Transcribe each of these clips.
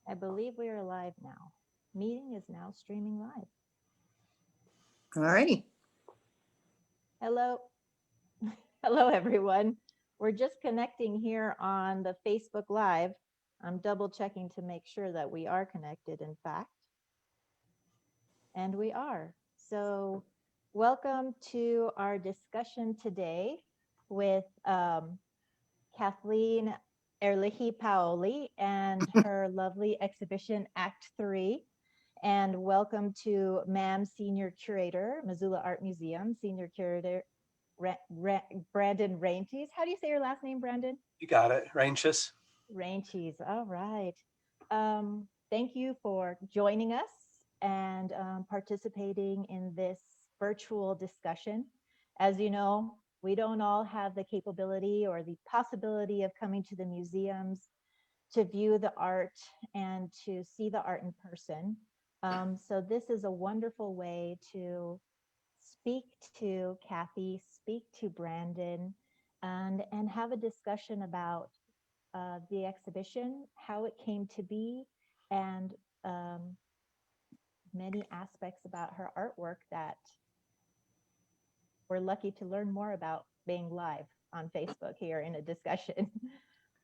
I believe we are live now. Meeting is now streaming live. All righty. Hello. Hello, everyone. We're just connecting here on the Facebook Live. I'm double checking to make sure that we are connected, in fact. And we are. So welcome to our discussion today with Kathleen Herlihy-Paoli and her lovely exhibition, Act 3. And welcome to MAM Senior Curator, Missoula Art Museum, Senior Curator, Brandon Reigntjes. How do you say your last name, Brandon? You got it, Reigntjes. Reigntjes, all right. Thank you for joining us and participating in this virtual discussion. As you know, we don't all have the capability or the possibility of coming to the museums to view the art and to see the art in person. So this is a wonderful way to speak to Kathy, speak to Brandon, and have a discussion about the exhibition, how it came to be, and many aspects about her artwork that we're lucky to learn more about being live on Facebook here in a discussion.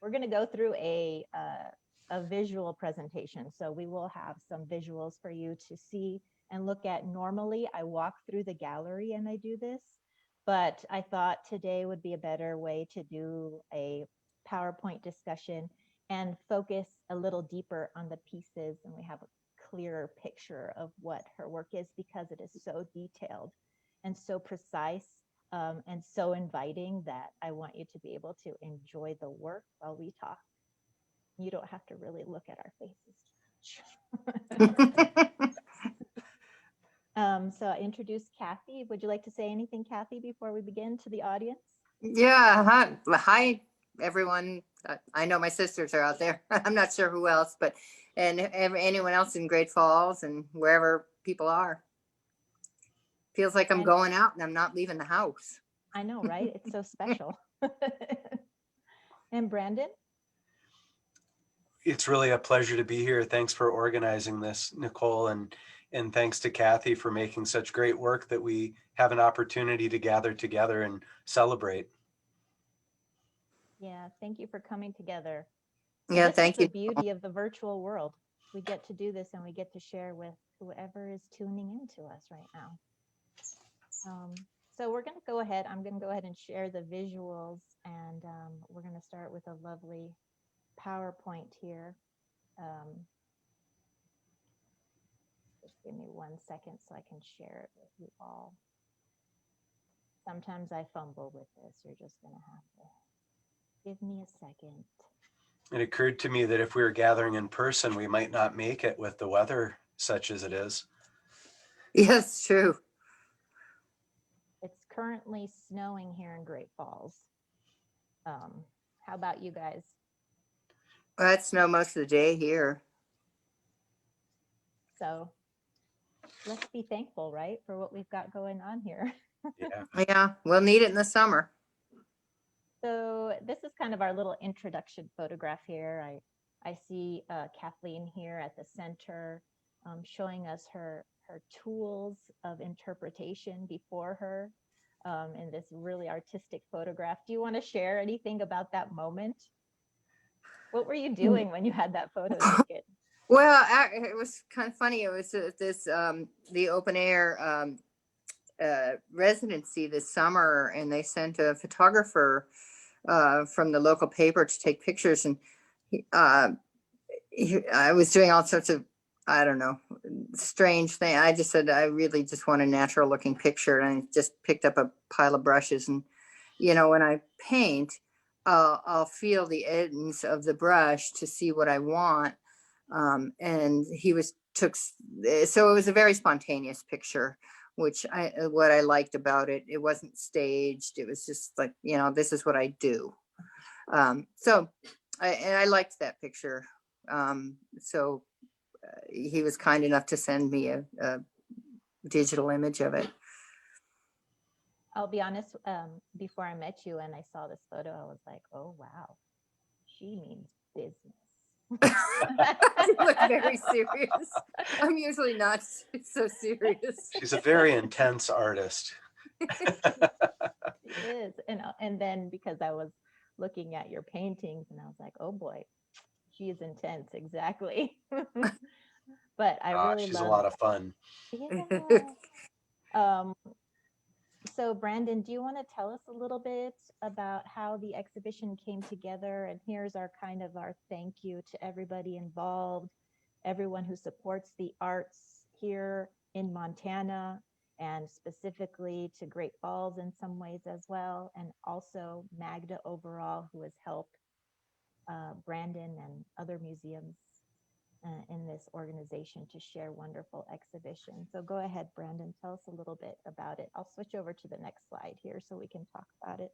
We're going to go through a visual presentation. So we will have some visuals for you to see and look at. Normally, I walk through the gallery and I do this, but I thought today would be a better way to do a PowerPoint discussion and focus a little deeper on the pieces, and we have a clearer picture of what her work is because it is so detailed and so precise and so inviting that I want you to be able to enjoy the work while we talk. You don't have to really look at our faces. So I introduced Kathy. Would you like to say anything, Kathy, before we begin to the audience? Yeah. Hi, everyone. I know my sisters are out there. I'm not sure who else, but anyone else in Great Falls and wherever people are. Feels like I'm going out and I'm not leaving the house. I know, right? It's so special. And Brandon? It's really a pleasure to be here. Thanks for organizing this, Nicole, and thanks to Kathy for making such great work that we have an opportunity to gather together and celebrate. Yeah, thank you for coming together. Yeah, thank you. This is the beauty of the virtual world. We get to do this and we get to share with whoever is tuning into us right now. So we're going to go ahead. I'm going to go ahead and share the visuals, and we're going to start with a lovely PowerPoint here. Just give me 1 second so I can share it with you all. Sometimes I fumble with this. You're just going to have to give me a second. It occurred to me that if we were gathering in person, we might not make it with the weather such as it is. Yes, true. It's currently snowing here in Great Falls. How about you guys? Well, it snowed most of the day here. So let's be thankful, right, for what we've got going on here. Yeah, we'll need it in the summer. So this is kind of our little introduction photograph here. I see Kathleen here at the center showing us her tools of interpretation before her in this really artistic photograph. Do you want to share anything about that moment? What were you doing when you had that photo taken? Well, it was kind of funny. It was this the open air residency this summer, and they sent a photographer from the local paper to take pictures, and I was doing all sorts of, I don't know, strange thing. I just said I really just want a natural looking picture, and I just picked up a pile of brushes, and when I paint, I'll feel the ends of the brush to see what I want. And he took, so it was a very spontaneous picture, which what I liked about it. It wasn't staged. It was just like, this is what I do. So I liked that picture. So he was kind enough to send me a digital image of it. I'll be honest, before I met you and I saw this photo, I was like, oh, wow, she means business. look very serious. I'm usually not so serious. She's a very intense artist. It is. And then because I was looking at your paintings and I was like, oh boy, she is intense, exactly. But I really She's a love, lot of fun. yeah. Um, so Brandon, do you want to tell us a little bit about how the exhibition came together? And here's our kind of our thank you to everybody involved, everyone who supports the arts here in Montana, and specifically to Great Falls in some ways as well, and also MAGDA overall, who has helped Brandon and other museums in this organization to share wonderful exhibitions. So go ahead, Brandon, tell us a little bit about it. I'll switch over to the next slide here so we can talk about it.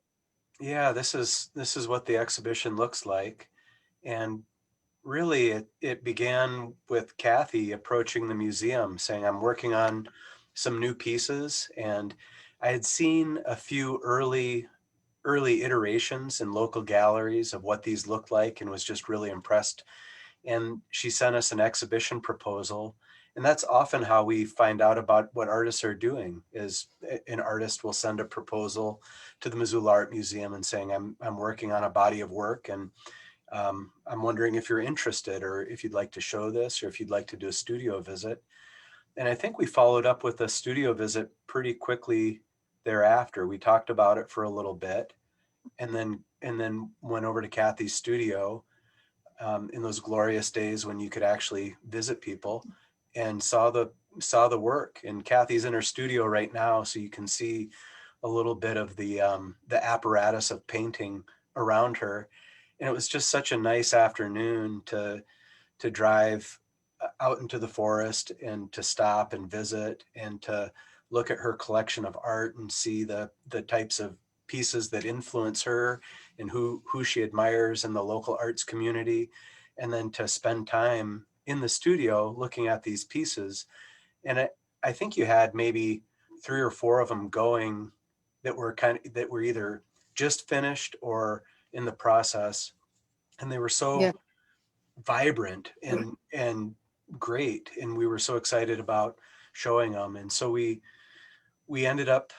Yeah, this is what the exhibition looks like. And really it began with Kathy approaching the museum saying, I'm working on some new pieces. And I had seen a few early iterations in local galleries of what these looked like and was just really impressed. And she sent us an exhibition proposal. And that's often how we find out about what artists are doing, is an artist will send a proposal to the Missoula Art Museum and saying, I'm working on a body of work, and I'm wondering if you're interested, or if you'd like to show this, or if you'd like to do a studio visit. And I think we followed up with a studio visit pretty quickly thereafter. We talked about it for a little bit, and then went over to Kathy's studio in those glorious days when you could actually visit people, and saw the work. And Kathy's in her studio right now, so you can see a little bit of the apparatus of painting around her. And it was just such a nice afternoon to drive out into the forest and to stop and visit and to look at her collection of art and see the types of pieces that influence her and who she admires in the local arts community, and then to spend time in the studio looking at these pieces. And I think you had maybe 3 or 4 of them going that were either just finished or in the process, and they were so Yeah. vibrant and great, and we were so excited about showing them. And so we ended up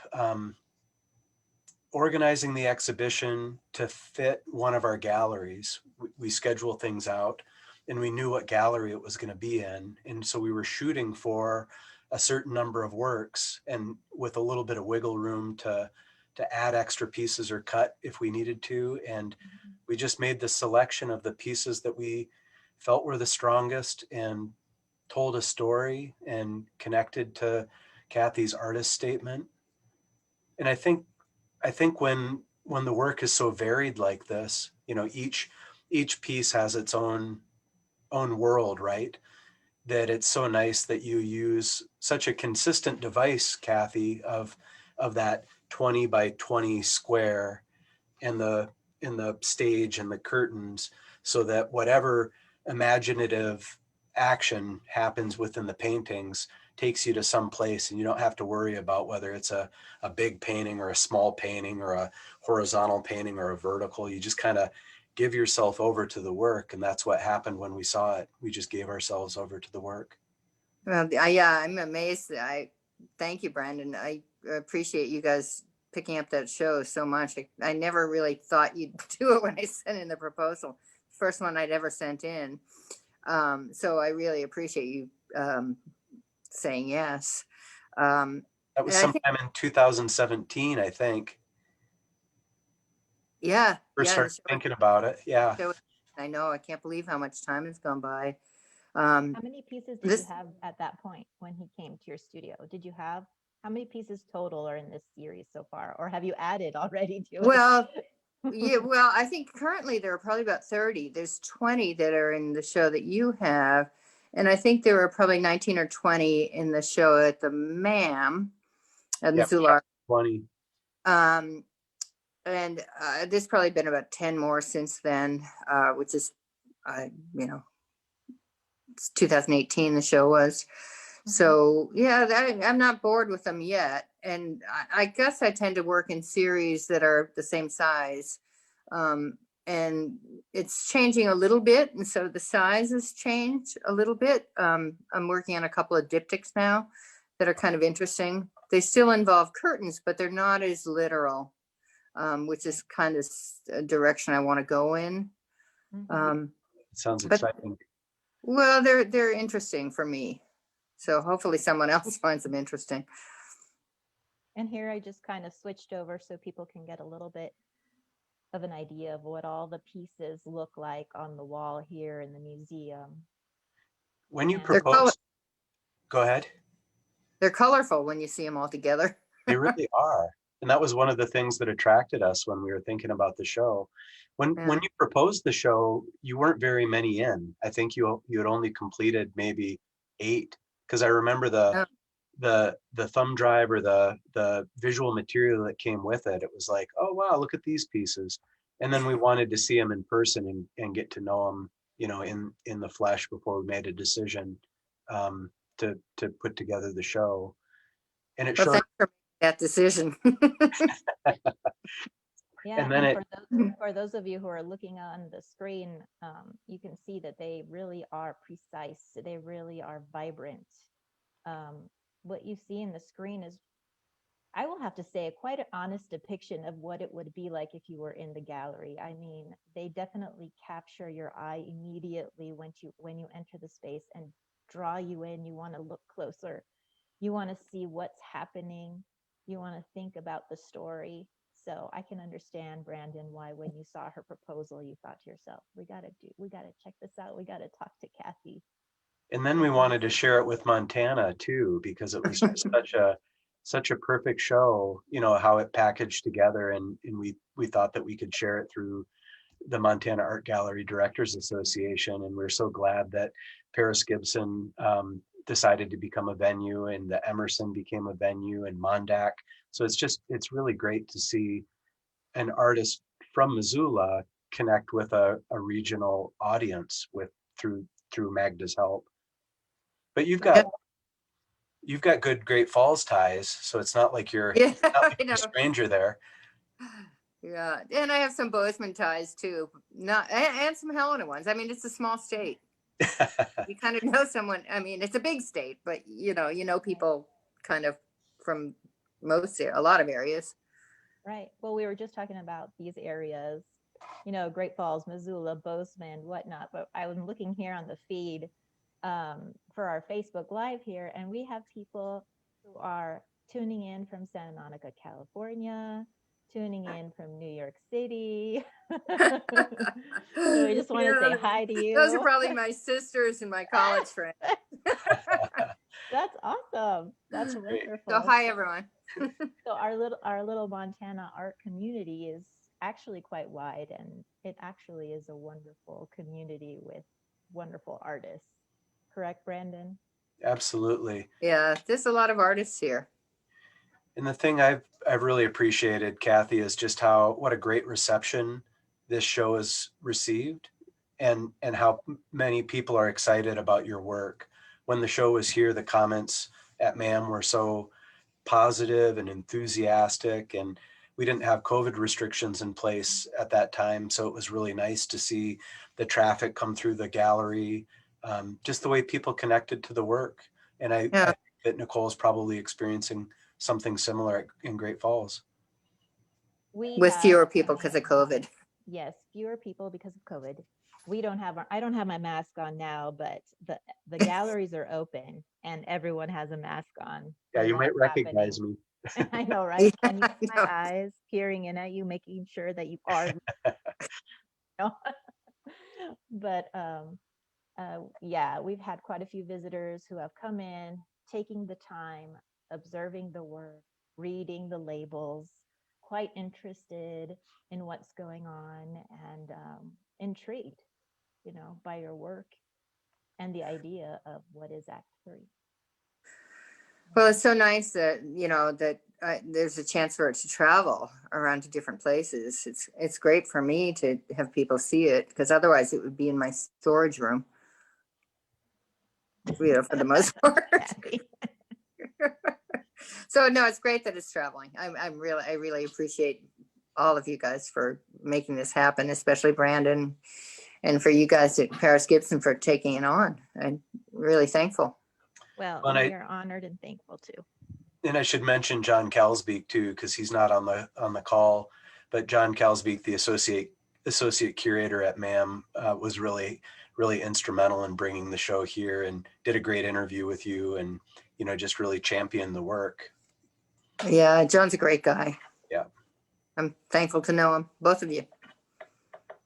organizing the exhibition to fit one of our galleries. We schedule things out, and we knew what gallery it was going to be in, and so we were shooting for a certain number of works, and with a little bit of wiggle room to add extra pieces or cut if we needed to. And we just made the selection of the pieces that we felt were the strongest and told a story and connected to Kathy's artist statement. And I think when the work is so varied like this, each piece has its own world, right? That it's so nice that you use such a consistent device, Kathy, of that 20 by 20 square, and the stage and the curtains, so that whatever imaginative action happens within the paintings takes you to some place, and you don't have to worry about whether it's a big painting or a small painting or a horizontal painting or a vertical. You just kind of give yourself over to the work. And that's what happened when we saw it. We just gave ourselves over to the work. Well, yeah, I'm amazed. Thank you, Brandon. I appreciate you guys picking up that show so much. I never really thought you'd do it when I sent in the proposal. First one I'd ever sent in. So I really appreciate you saying yes. That was And I think, sometime in 2017, I think. yeah, First yeah, started thinking about it. Yeah. I know. I can't believe how much time has gone by. How many pieces did you This, have at that point when he came to your studio? Did you have, how many pieces total are in this series so far? Or have you added already to it? well, yeah, well, I think currently there are probably about 30. There's 20 that are in the show that you have. And I think there were probably 19 or 20 in the show at the MAM, at Yep. Missoula. 20. And there's probably been about 10 more since then, which is, it's 2018 the show was. So yeah, I'm not bored with them yet. And I guess I tend to work in series that are the same size. and it's changing a little bit, and so the size has changed a little bit. I'm working on a couple of diptychs now that are kind of interesting. They still involve curtains, but they're not as literal, which is kind of a direction I want to go in. It sounds But exciting. well, they're interesting for me, so hopefully someone else finds them interesting. And here I just kind of switched over so people can get a little bit of an idea of what all the pieces look like on the wall here in the museum. When you And- propose, go ahead. They're colorful when you see them all together. They really are. And that was one of the things that attracted us when we were thinking about the show. When you proposed the show, you weren't very many in. I think you had only completed maybe 8, because I remember the thumb drive or the visual material that came with it. It was like, oh wow, look at these pieces. And then we wanted to see them in person and get to know them, you know, in the flesh before we made a decision to put together the show. And it Well, showed. thanks for making that decision. Yeah, And then for those of you who are looking on the screen, you can see that they really are precise. They really are vibrant. What you see in the screen is, I will have to say, quite an honest depiction of what it would be like if you were in the gallery. I mean, they definitely capture your eye immediately when you enter the space and draw you in. You want to look closer. You want to see what's happening. You want to think about the story. So I can understand, Brandon, why when you saw her proposal, you thought to yourself, we got to check this out. We got to talk to Kathy. And then we wanted to share it with Montana too, because it was just such a perfect show, you know, how it packaged together. And we thought that we could share it through the Montana Art Gallery Directors Association. And we're so glad that Paris Gibson decided to become a venue, and the Emerson became a venue, and Mondac. So it's really great to see an artist from Missoula connect with a regional audience through MAGDA's help. But you've got good Great Falls ties, so it's not like you're, Yeah, not like I you're know. a stranger there. Yeah, and I have some Bozeman ties too, and some Helena ones. I mean, it's a small state. You kind of know someone. I mean, it's a big state, but you know people kind of from a lot of areas. Right. Well, we were just talking about these areas, you know, Great Falls, Missoula, Bozeman, whatnot. But I was looking here on the feed for our Facebook Live here, and we have people who are tuning in from Santa Monica, California, tuning in from New York City. So we just want to say hi to you. Those are probably my sisters and my college friends. That's awesome. That's wonderful. So hi, everyone. So our little Montana art community is actually quite wide, and it actually is a wonderful community with wonderful artists. Correct, Brandon? Absolutely. Yeah, there's a lot of artists here. And the thing I've really appreciated, Kathy, is just what a great reception this show has received, and how many people are excited about your work. When the show was here, the comments at MAM were so positive and enthusiastic, and we didn't have COVID restrictions in place at that time, so it was really nice to see the traffic come through the gallery, just the way people connected to the work. And I think that Nicole's probably experiencing something similar in Great Falls. With fewer people because of COVID. Yes, fewer people because of COVID. I don't have my mask on now, but the galleries are open and everyone has a mask on. Yeah, you might recognize me. I know, right? Can you see my eyes peering in at you, making sure that you are? But yeah, we've had quite a few visitors who have come in, taking the time, observing the work, reading the labels, quite interested in what's going on, and intrigued, you know, by your work and the idea of what is Act 3. Well, it's so nice that there's a chance for it to travel around to different places. It's great for me to have people see it, because otherwise it would be in my storage room, for the most part. So no, it's great that it's traveling. I really appreciate all of you guys for making this happen, especially Brandon, and for you guys at Paris Gibson for taking it on. I'm really thankful. Well, And we I are honored and thankful too. and I should mention John Calsbeek too, because he's not on the call, but John Calsbeek, the associate curator at MAM, was really instrumental in bringing the show here and did a great interview with you, and just really championed the work. Yeah, John's a great guy. Yeah. I'm thankful to know him, both of you.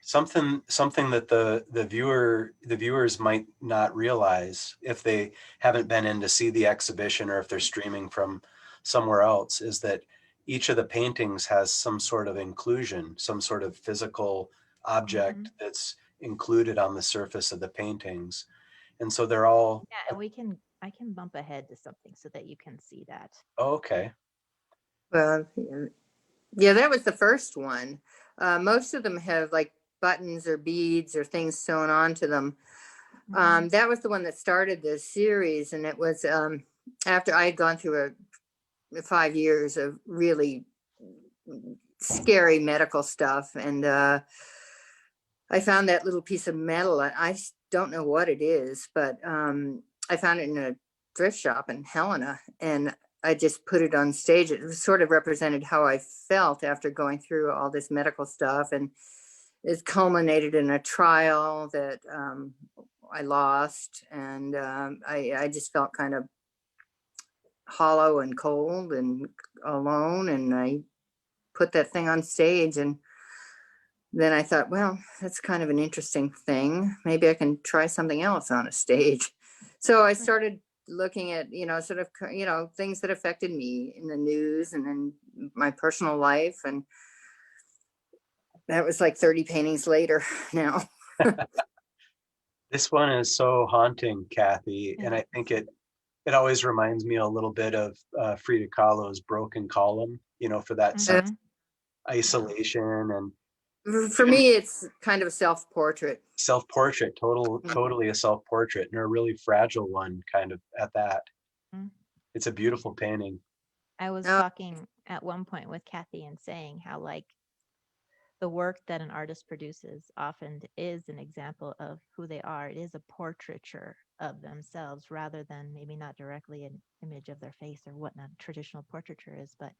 Something that the viewers might not realize if they haven't been in to see the exhibition, or if they're streaming from somewhere else, is that each of the paintings has some sort of inclusion, some sort of physical object that's included on the surface of the paintings. And so they're all, Yeah, and I can bump ahead to something so that you can see that. oh, okay. Well, yeah, that was the first one. Most of them have like buttons or beads or things sewn onto them. That was the one that started this series, and it was after I had gone through 5 years of really scary medical stuff, and I found that little piece of metal. I don't know what it is, but I found it in a thrift shop in Helena, and I just put it on stage. It sort of represented how I felt after going through all this medical stuff, and it culminated in a trial that I lost, and I just felt kind of hollow and cold and alone, and I put that thing on stage, and then I thought, well, that's kind of an interesting thing. Maybe I can try something else on a stage. So I started looking at, sort of, things that affected me in the news and in my personal life. And that was like 30 paintings later now. This one is so haunting, Kathy, and Yeah. I think it always reminds me a little bit of Frida Kahlo's Broken Column, for that sense of isolation and For me, it's kind of a self-portrait. self-portrait, totally a self-portrait, and a really fragile one kind of at that. Mhm. It's a beautiful painting. I was Oh. talking at one point with Kathy and saying how like the work that an artist produces often is an example of who they are. It is a portraiture of themselves rather than maybe not directly an image of their face or what not traditional portraiture is. But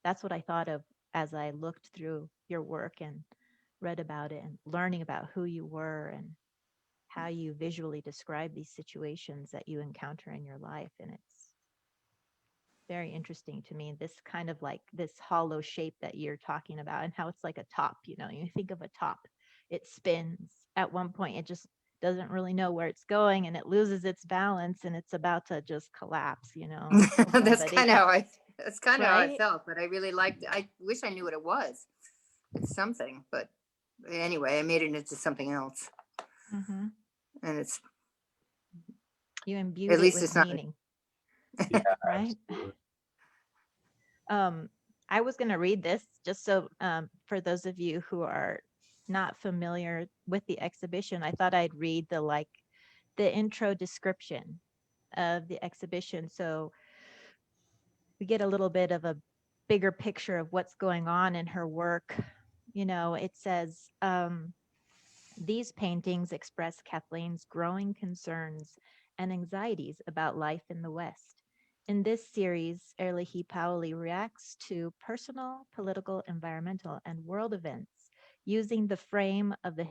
that's what I thought of as I looked through your work and read about it and learning about who you were and how you visually describe these situations that you encounter in your life. And it's very interesting to me, this kind of like this hollow shape that you're talking about and how it's like a top. You think of a top, it spins at one point, it just doesn't really know where it's going and it loses its balance and it's about to just collapse. That's kind of how I Right? felt, but I really liked it. I wish I knew what it was. It's something, but anyway, I made it into something else. Mm-hmm. And it's, You imbued at it least with it's not. meaning. Yeah, Right. absolutely. I was going to read this just so for those of you who are not familiar with the exhibition, I thought I'd read the intro description of the exhibition so we get a little bit of a bigger picture of what's going on in her work. It says, these paintings express Kathleen's growing concerns and anxieties about life in the West. In this series, Herlihy-Paoli reacts to personal, political, environmental, and world events using the frame of the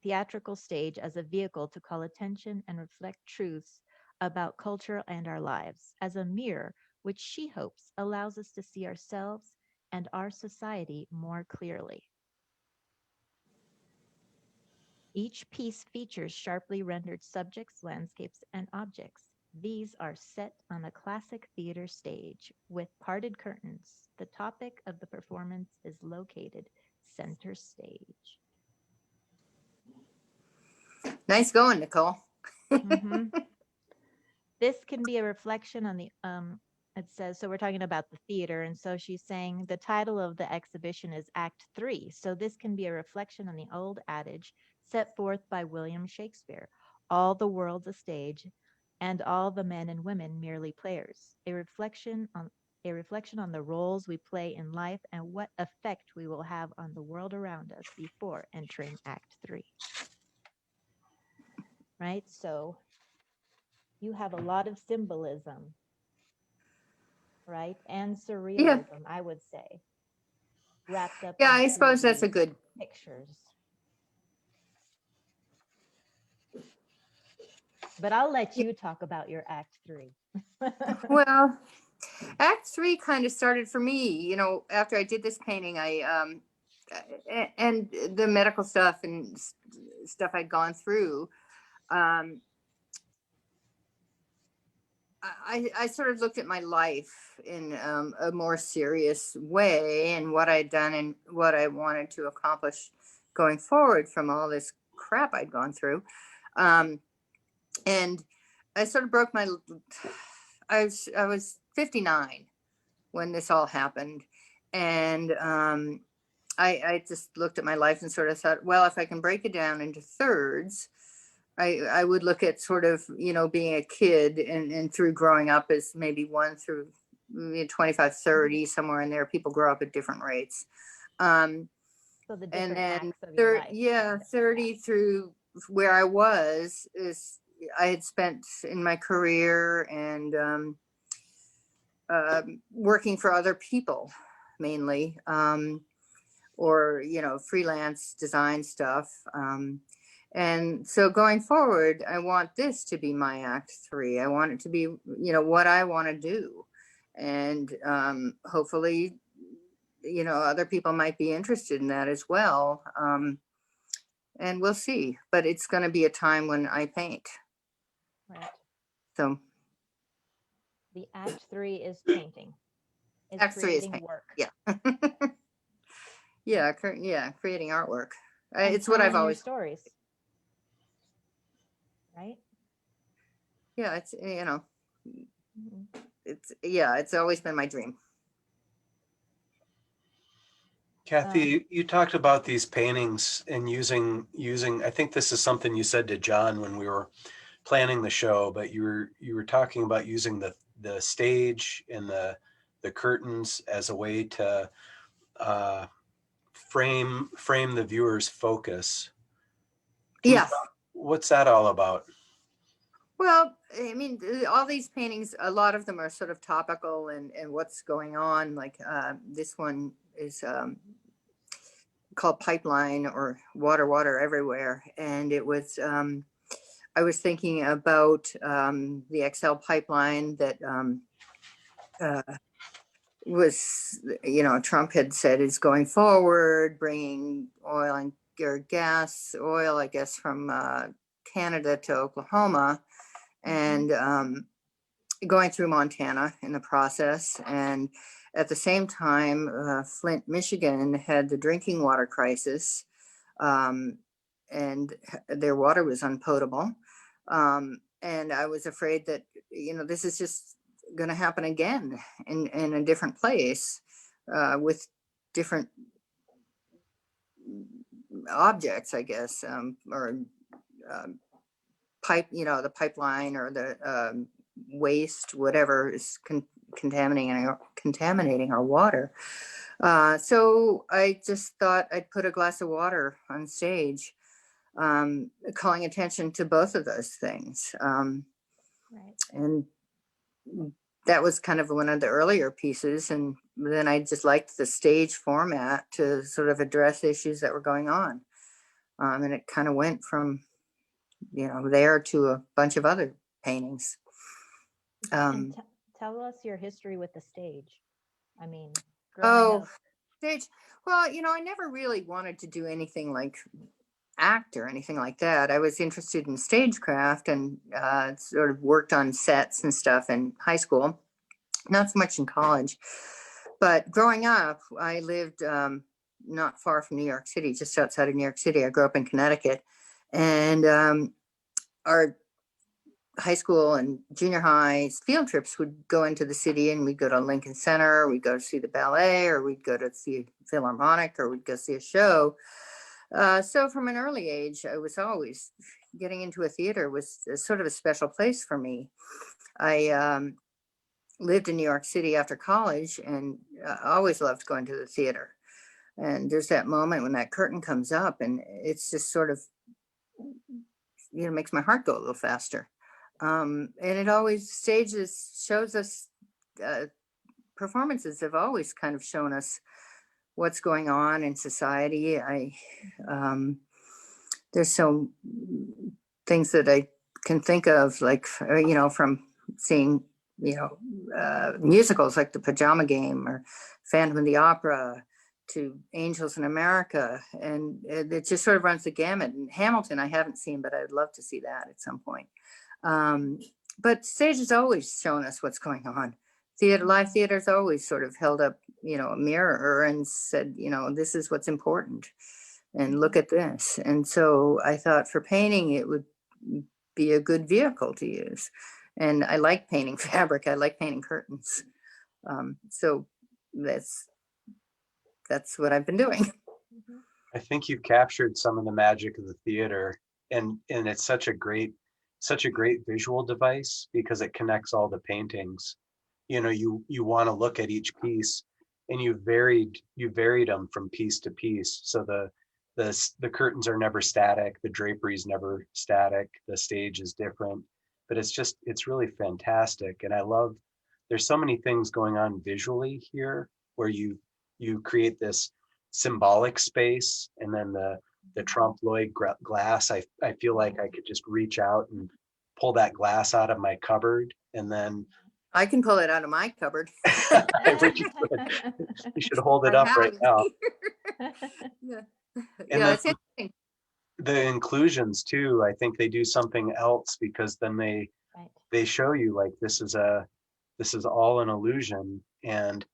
theatrical stage as a vehicle to call attention and reflect truths about culture and our lives, as a mirror which she hopes allows us to see ourselves and our society more clearly. Each piece features sharply rendered subjects, landscapes, and objects. These are set on a classic theater stage with parted curtains. The topic of the performance is located center stage. Nice going, Nicole. Mm-hmm. This can be a reflection on the it says, so we're talking about the theater, and so she's saying the title of the exhibition is Act 3. So this can be a reflection on the old adage set forth by William Shakespeare: all the world's a stage and all the men and women merely players. A reflection on a reflection on the roles we play in life and what effect we will have on the world around us before entering Act 3. Right? So you have a lot of symbolism, right? And Yeah. surrealism, I would say, wrapped up Yeah, I into suppose that's a these good. pictures. But I'll let you talk about your Act 3. Well, Act 3 kind of started for me, after I did this painting, and the medical stuff and stuff I'd gone through. Um, I sort of looked at my life in a more serious way and what I'd done and what I wanted to accomplish going forward from all this crap I'd gone through. And I sort of broke my, I was 59 when this all happened. And I just looked at my life and sort of thought, well, if I can break it down into thirds, I would look at sort of, being a kid and through growing up as maybe 1 through 25, 30, somewhere in there. People grow up at different rates. So the And different then, acts of your life. yeah, 30 through where I was is I had spent in my career and working for other people mainly, or, freelance design stuff. And so going forward, I want this to be my Act 3. I want it to be, what I want to do. And hopefully, other people might be interested in that as well. And we'll see. But it's going to be a time when I paint. Right. So The Act 3 is painting. It's Act 3 is creating painting. work. Yeah. Yeah, creating artwork. And It's what I've telling your always. stories. Right? Yeah, it's Mhm. it's always been my dream. Kathy, you talked about these paintings and using, I think this is something you said to John when we were planning the show, but you were talking about using the stage and the curtains as a way to frame the viewer's focus. Can you Yeah. what's that all about? Well, I mean, all these paintings, a lot of them are sort of topical and what's going on. Like this one is called Pipeline, or Water Everywhere. And it was, I was thinking about the XL pipeline that uh, was, Trump had said is going forward, bringing oil and or gas, oil, I guess, from Canada to Oklahoma, and going through Montana in the process. And at the same time, Flint, Michigan had the drinking water crisis, and their water was unpotable. And I was afraid that, this is just going to happen again in a different place with different objects, I guess, or the pipeline or the waste, whatever is contaminating our water. So I just thought I'd put a glass of water on stage, calling attention to both of those things. Right. And that was kind of one of the earlier pieces. And then I just liked the stage format to sort of address issues that were going on. And it kind of went from, there to a bunch of other paintings. And tell us your history with the stage. I mean, growing up. Stage. Well, I never really wanted to do anything like act or anything like that. I was interested in stagecraft and sort of worked on sets and stuff in high school, not so much in college. But growing up, I lived not far from New York City, just outside of New York City. I grew up in Connecticut, and our high school and junior high field trips would go into the city, and we'd go to Lincoln Center, we'd go to see the ballet, or we'd go to see a Philharmonic, or we'd go see a show. So from an early age, I was always getting into a theater was sort of a special place for me. I lived in New York City after college, and always loved going to the theater. And there's that moment when that curtain comes up, and it's just sort of, makes my heart go a little faster. And it always shows us, performances have always kind of shown us what's going on in society. There's so things that I can think of, like, from seeing, musicals like The Pajama Game or Phantom of the Opera to Angels in America. And it just sort of runs the gamut. And Hamilton, I haven't seen, but I'd love to see that at some point. But stage has always shown us what's going on. Live theater's always sort of held up, a mirror and said, this is what's important. And look at this. And so I thought for painting, it would be a good vehicle to use. And I like painting fabric. I like painting curtains. So that's what I've been doing. I think you've captured some of the magic of the theater, and it's such a great visual device because it connects all the paintings. You want to look at each piece, and you varied them from piece to piece. So the curtains are never static, the drapery is never static, the stage is different, but it's really fantastic. And I love, there's so many things going on visually here where you create this symbolic space, and then the trompe l'oeil glass. I feel like I could just reach out and pull that glass out of my cupboard, and then I can pull it out of my cupboard. I wish you could. You should hold it up right now. Yeah, And it's interesting. The inclusions too, I think they do something else, because then they show you like this is all an illusion, and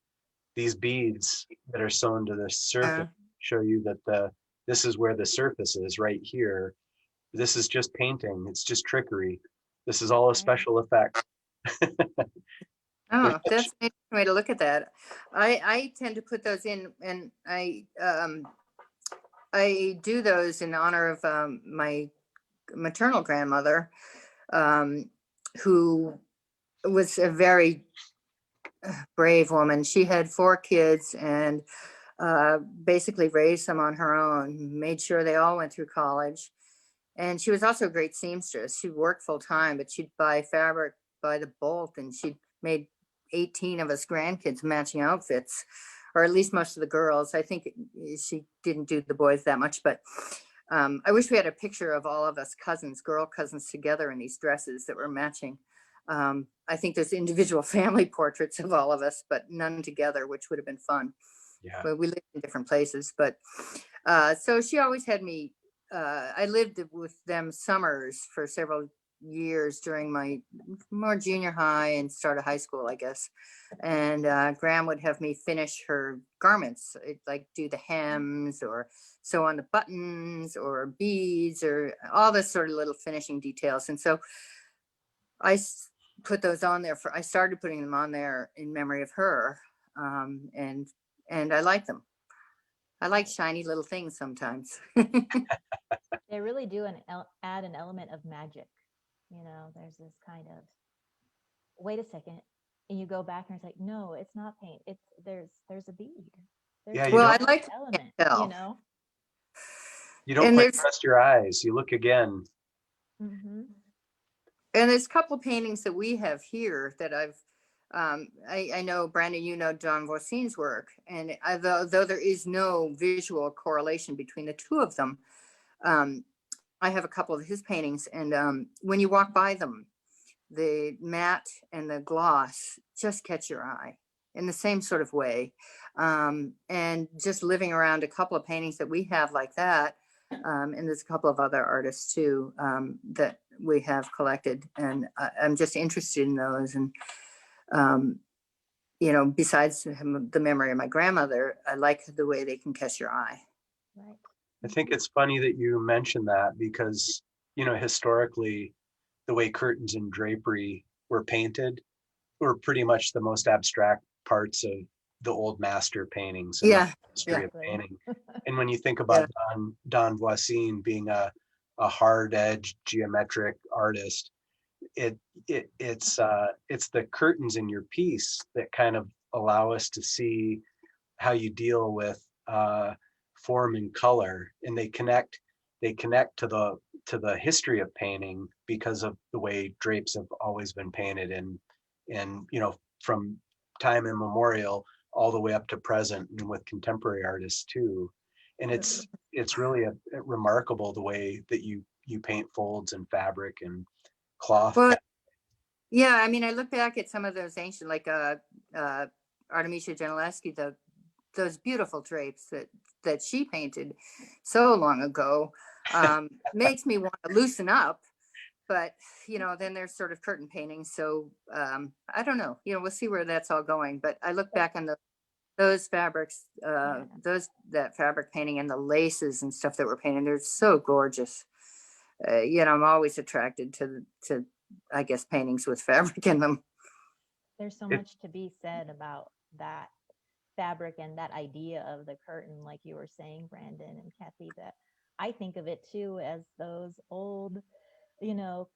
these beads that are sewn to the surface show you that this is where the surface is, right here. This is just painting. It's just trickery. This is all a special effect. Oh, that's an interesting way to look at that. I tend to put those in, and I do those in honor of my maternal grandmother, who was a very brave woman. She had 4 kids and basically raised them on her own, made sure they all went through college. And she was also a great seamstress. She worked full time, but she'd buy fabric by the bolt, and she'd made 18 of us grandkids matching outfits, or at least most of the girls. I think she didn't do the boys that much, but I wish we had a picture of all of us girl cousins together in these dresses that were matching. I think there's individual family portraits of all of us, but none together, which would have been fun. Yeah. But we lived in different places. But so she always had me, I lived with them summers for several years during my more junior high and start of high school, I guess. And Graham would have me finish her garments, like do the hems or sew on the buttons or beads or all this sort of little finishing details. And so I put those on there I started putting them on there in memory of her. And I like them. I like shiny little things sometimes. They really do add an element of magic. There's this kind of, wait a second, and you go back and it's like, no, it's not paint. There's a bead. Well, I like the element, You don't quite trust your eyes. You look again. Mm-hmm. And there's a couple of paintings that we have here that I know, Brandon, John Voisin's work, and though there is no visual correlation between the two of them, I have a couple of his paintings, and when you walk by them, the matte and the gloss just catch your eye in the same sort of way. And just living around a couple of paintings that we have like that, and there's a couple of other artists too that we have collected, and I'm just interested in those. And besides the memory of my grandmother, I like the way they can catch your eye. Right. I think it's funny that you mentioned that, because historically the way curtains and drapery were painted were pretty much the most abstract parts of the old master paintings in the history of painting. And when you think about Don Voisin being a hard-edged geometric artist, it's the curtains in your piece that kind of allow us to see how you deal with form and color, and they connect to the history of painting because of the way drapes have always been painted, and from time immemorial all the way up to present, and with contemporary artists too. And it's really remarkable the way that you paint folds and fabric and cloth. Well, yeah, I mean, I look back at some of those ancient, like Artemisia Gentileschi, those beautiful drapes that she painted so long ago. Makes me want to loosen up, but then there's sort of curtain painting. So I don't know. We'll see where that's all going. But I look back on those fabrics, that fabric painting and the laces and stuff that were painted. They're so gorgeous. I'm always attracted to I guess paintings with fabric in them. There's so much to be said about that fabric and that idea of the curtain, like you were saying, Brandon and Kathy, that I think of it too as those old,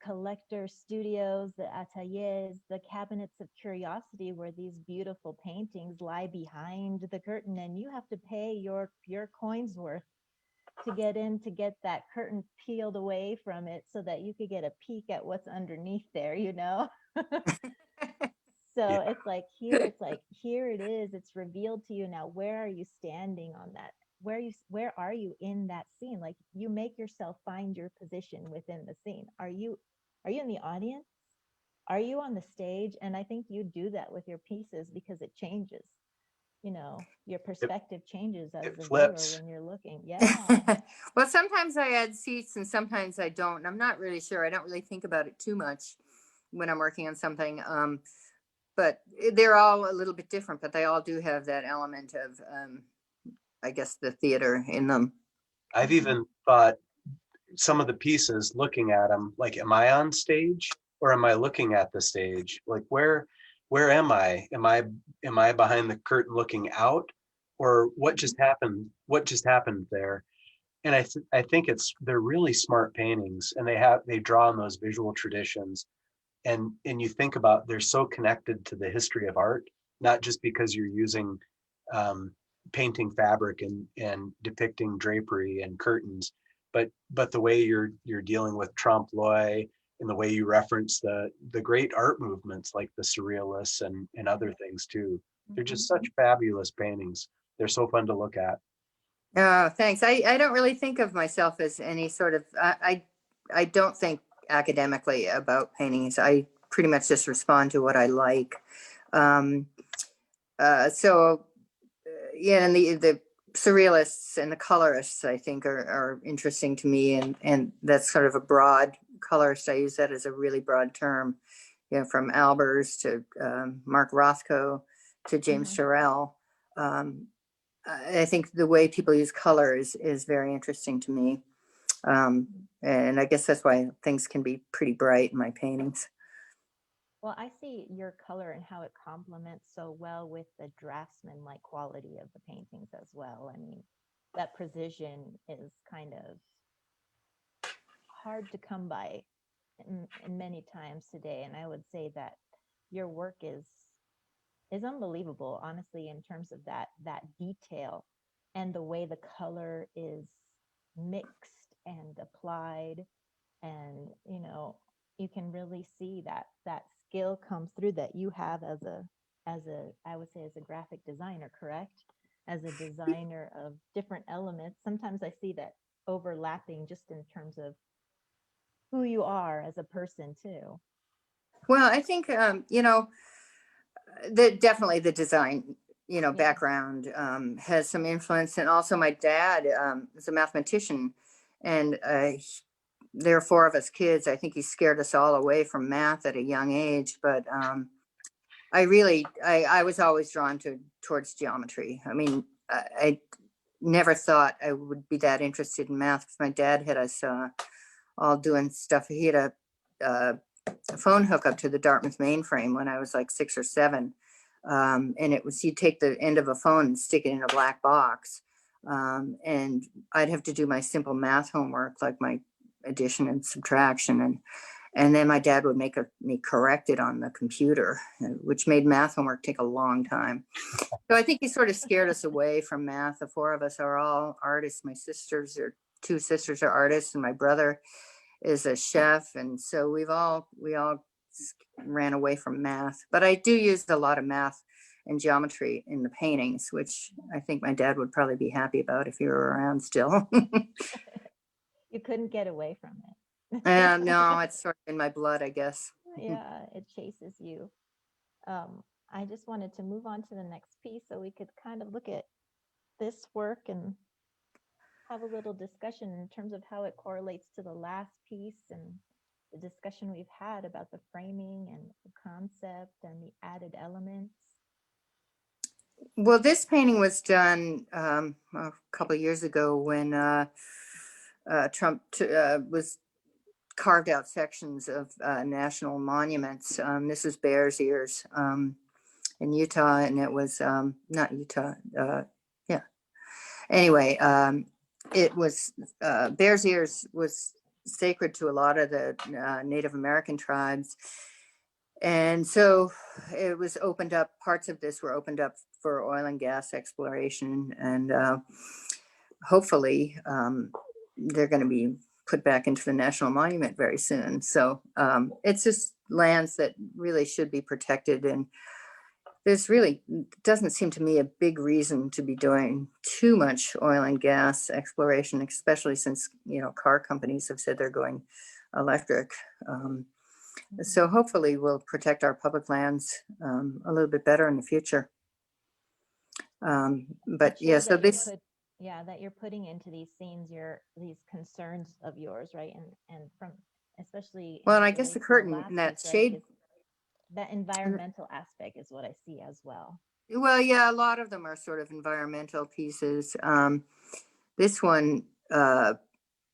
collector studios, the ateliers, the cabinets of curiosity, where these beautiful paintings lie behind the curtain, and you have to pay your coin's worth to get in, to get that curtain peeled away from it so that you could get a peek at what's underneath there. So Yeah. it's like here it is, it's revealed to you. Now, where are you standing on that? Where are you in that scene? Like, you make yourself find your position within the scene. Are you in the audience? Are you on the stage? And I think you do that with your pieces, because it changes. Your perspective changes as It the viewer flips. when you're looking. Yeah. Well, sometimes I add seats and sometimes I don't. I'm not really sure. I don't really think about it too much when I'm working on something. But they're all a little bit different, but they all do have that element of, I guess, the theater in them. I've even thought some of the pieces, looking at them, like, am I on stage or am I looking at the stage? Like, where am I? Am I behind the curtain looking out, or what just happened? What just happened there? And I think they're really smart paintings, and they draw on those visual traditions, and you think about, they're so connected to the history of art, not just because you're using um, painting fabric and depicting drapery and curtains, but the way you're dealing with trompe l'oeil, and the way you reference the great art movements like the Surrealists and other things too. They're just such fabulous paintings. They're so fun to look at. Oh, thanks. I don't really think of myself as any sort of, I don't think academically about paintings. I pretty much just respond to what I like. So yeah, and the surrealists and the colorists, I think, are interesting to me, and that's sort of a broad colorist. I use that as a really broad term, from Albers to Mark Rothko to James Turrell. I think the way people use color is very interesting to me. And I guess that's why things can be pretty bright in my paintings. Well, I see your color and how it complements so well with the draftsman-like quality of the paintings as well. I mean, that precision is kind of hard to come by in many times today. And I would say that your work is unbelievable, honestly, in terms of that detail and the way the color is mixed and applied. And you can really see that skill comes through that you have as a I would say as a graphic designer, correct? As a designer of different elements. Sometimes I see that overlapping just in terms of who you are as a person too. Well, I think definitely the design background has some influence, and also my dad is a mathematician, and there are four of us kids. I think he scared us all away from math at a young age, but I was always drawn towards geometry. I mean, I never thought I would be that interested in math, because my dad had us all doing stuff. He had a phone hookup to the Dartmouth mainframe when I was like 6 or 7. And it was, you'd take the end of a phone and stick it in a black box. And I'd have to do my simple math homework, like my addition and subtraction. And then my dad would make me correct it on the computer, which made math homework take a long time. So I think he sort of scared us away from math. The four of us are all artists. My two sisters are artists, and my brother is a chef. And so we all ran away from math. But I do use a lot of math and geometry in the paintings, which I think my dad would probably be happy about if he were around still. You couldn't get away from it. No, it's sort of in my blood, I guess. Yeah, it chases you. I just wanted to move on to the next piece so we could kind of look at this work and have a little discussion in terms of how it correlates to the last piece and the discussion we've had about the framing and the concept and the added elements. Well, this painting was done a couple of years ago when Trump was carved out sections of national monuments. This is Bears Ears in Utah, and it was not Utah. Yeah. Anyway, it was Bears Ears was sacred to a lot of the Native American tribes. And so it was opened up, parts of this were opened up for oil and gas exploration. And hopefully they're going to be put back into the National Monument very soon. So it's just lands that really should be protected. And there's really doesn't seem to me a big reason to be doing too much oil and gas exploration, especially since, car companies have said they're going electric. So hopefully we'll protect our public lands a little bit better in the future. But yeah, so this, that you're putting into these scenes these concerns of yours, right? And from especially, well, and I guess the curtain and that shade, that environmental aspect is what I see as well. Well, yeah, a lot of them are sort of environmental pieces. This one, I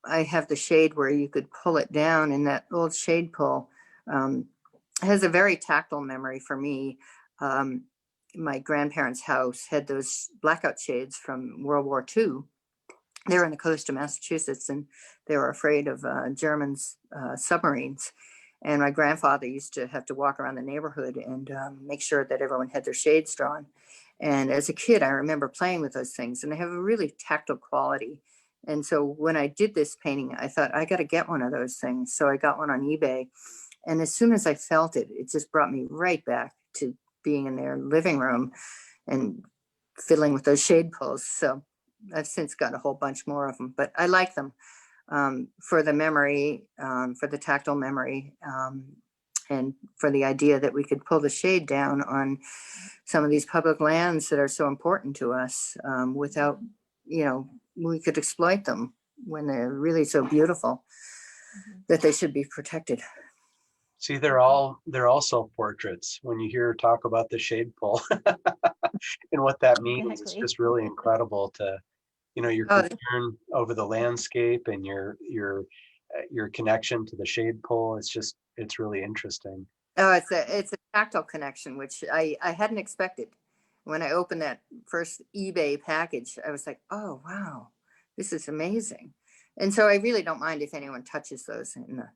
have the shade where you could pull it down, and that old shade pull has a very tactile memory for me. My grandparents' house had those blackout shades from World War II. They were on the coast of Massachusetts, and they were afraid of Germans' submarines. And my grandfather used to have to walk around the neighborhood and make sure that everyone had their shades drawn. And as a kid, I remember playing with those things, and they have a really tactile quality. And so when I did this painting, I thought, I got to get one of those things. So I got one on eBay. And as soon as I felt it, it just brought me right back to being in their living room and fiddling with those shade pulls. So I've since got a whole bunch more of them, but I like them for the memory, for the tactile memory, and for the idea that we could pull the shade down on some of these public lands that are so important to us without, we could exploit them when they're really so beautiful that they should be protected. See, they're all self-portraits. When you hear talk about the shade pull and what that means, it's just really incredible to, your concern over the landscape and your connection to the shade pull. It's really interesting. Oh, it's a tactile connection, which I hadn't expected. When I opened that first eBay package, I was like, oh, wow, this is amazing. And so I really don't mind if anyone touches those in the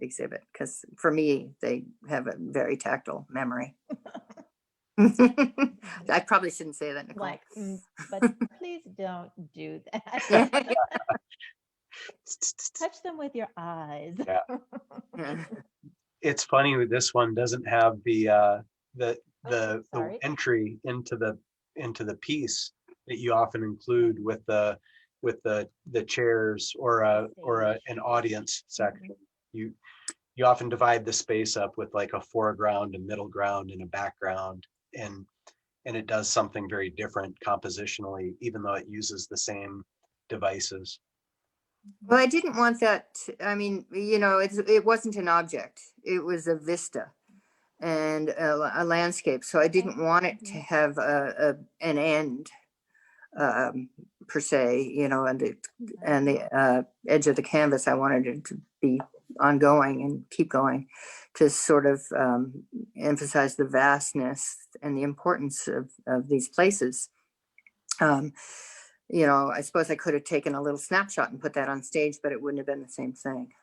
exhibit, because for me, they have a very tactile memory. I probably shouldn't say that, Nicole. But please don't do that. Touch them with your eyes. Yeah. It's funny, this one doesn't have the entry into the piece that you often include with the chairs or an audience section. You often divide the space up with like a foreground, a middle ground, and a background, and it does something very different compositionally, even though it uses the same devices. Well, I didn't want that. It wasn't an object. It was a vista and a landscape. So I didn't want it to have an end per se, and the edge of the canvas. I wanted it to be ongoing and keep going, to sort of emphasize the vastness and the importance of these places. I suppose I could have taken a little snapshot and put that on stage, but it wouldn't have been the same thing.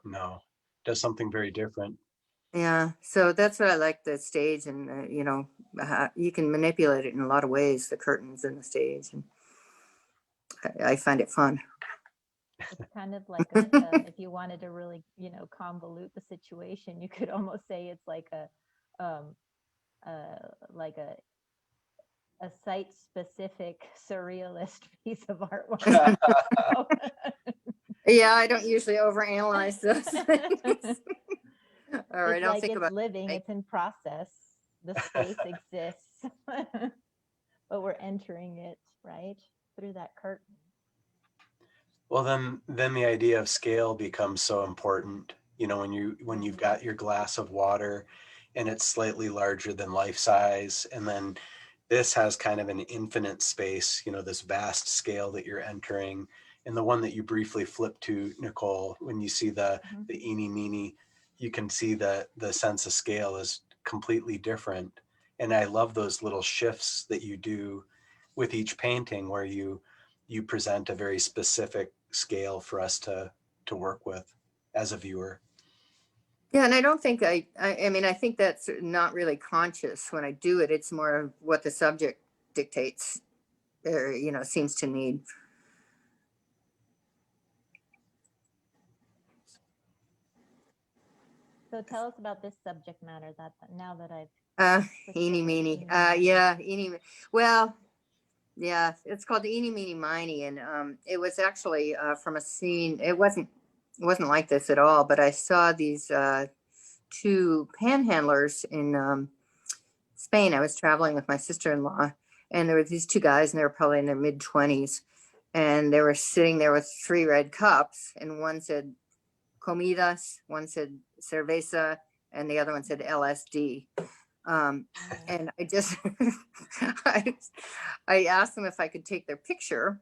No. does something very different. Yeah, so that's what I like the stage, and you can manipulate it in a lot of ways, the curtains and the stage, and I find it fun. It's kind of like if you wanted to really, convolute the situation, you could almost say it's like um, like a site-specific surrealist piece of artwork. Yeah, I don't usually overanalyze those things. All right, It's I'll like think it's about living, it. it's in process. The space exists, but we're entering it, right? Through that curtain. Well, then the idea of scale becomes so important. When you've got your glass of water and it's slightly larger than life size, and then this has kind of an infinite space, this vast scale that you're entering. And the one that you briefly flipped to, Nicole, when you see the Eeny, Meeny, you can see the sense of scale is completely different. And I love those little shifts that you do with each painting, where you present a very specific scale for us to work with as a viewer. Yeah, and I don't think I mean, I think that's not really conscious when I do it. It's more of what the subject dictates, or seems to need. So tell us about this subject matter that now that I've Eeny, pictured Meeny. Eeny, Meeny. Yeah, Eeny. Well, yeah, it's called Eeny, Meeny, Miny, and it was actually from a scene. It wasn't like this at all, but I saw these two panhandlers in Spain. I was traveling with my sister-in-law, and there were these two guys, and they were probably in their mid-20s, and they were sitting there with three red cups, and one said comidas, one said cerveza, and the other one said LSD. And I just I asked them if I could take their picture,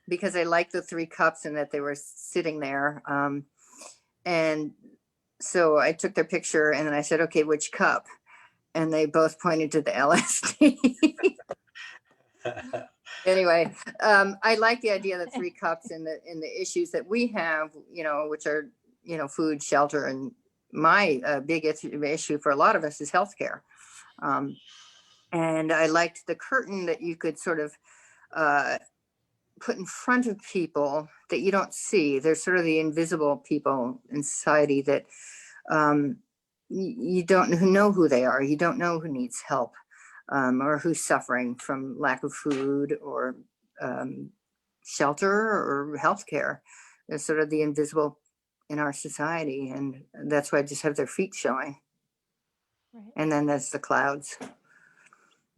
because I liked the three cups and that they were sitting there. And so I took their picture, and then I said, okay, which cup? And they both pointed to the LSD. Anyway, I like the idea of the three cups and the issues that we have, which are, food, shelter, and my big issue for a lot of us is healthcare. And I liked the curtain that you could sort of put in front of people that you don't see. There's sort of the invisible people in society that you don't know who they are. You don't know who needs help, or who's suffering from lack of food or shelter or healthcare. They're sort of the invisible in our society, and that's why I just have their feet showing. Right. And then there's the clouds.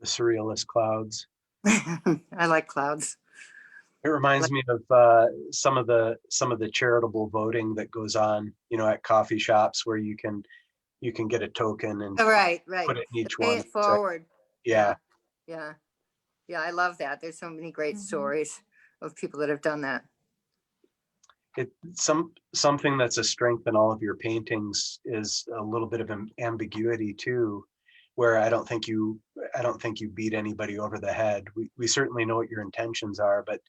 The Surrealist Clouds. I like clouds. It reminds me of some of the charitable voting that goes on, at coffee shops, where you can get a token and Right. put it in each Pay one. it forward. Yeah. Yeah. I love that. There's so many great stories of people that have done that. Something that's a strength in all of your paintings is a little bit of ambiguity too, where I don't think you beat anybody over the head. We certainly know what your intentions are, but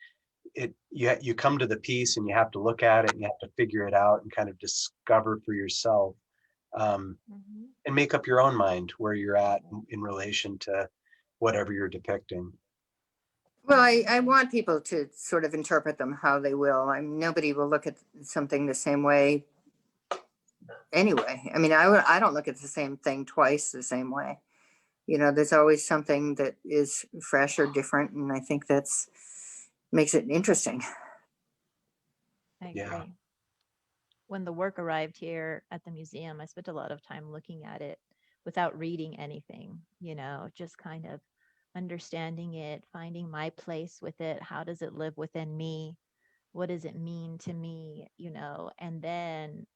you come to the piece and you have to look at it and you have to figure it out and kind of discover for yourself, and make up your own mind where you're at in relation to whatever you're depicting. Well, I want people to sort of interpret them how they will. Nobody will look at something the same way anyway. I mean, I don't look at the same thing twice the same way. There's always something that is fresh or different, and I think that's makes it interesting. I agree. Yeah. When the work arrived here at the museum, I spent a lot of time looking at it without reading anything, just kind of understanding it, finding my place with it. How does it live within me? What does it mean to me? And then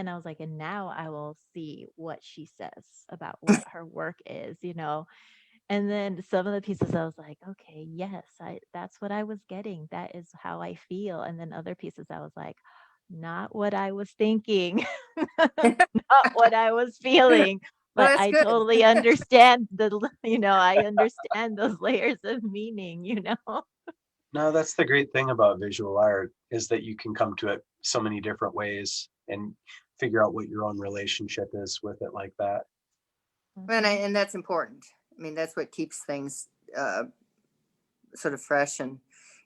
I was like, and now I will see what she says about what her work is. And then some of the pieces I was like, okay, yes, that's what I was getting. That is how I feel. And then other pieces I was like, not what I was thinking, not what I was feeling. Well, But that's I good. totally understand I understand those layers of meaning. No, that's the great thing about visual art, is that you can come to it so many different ways. And figure out what your own relationship is with it like that. And that's important. I mean, that's what keeps things sort of fresh and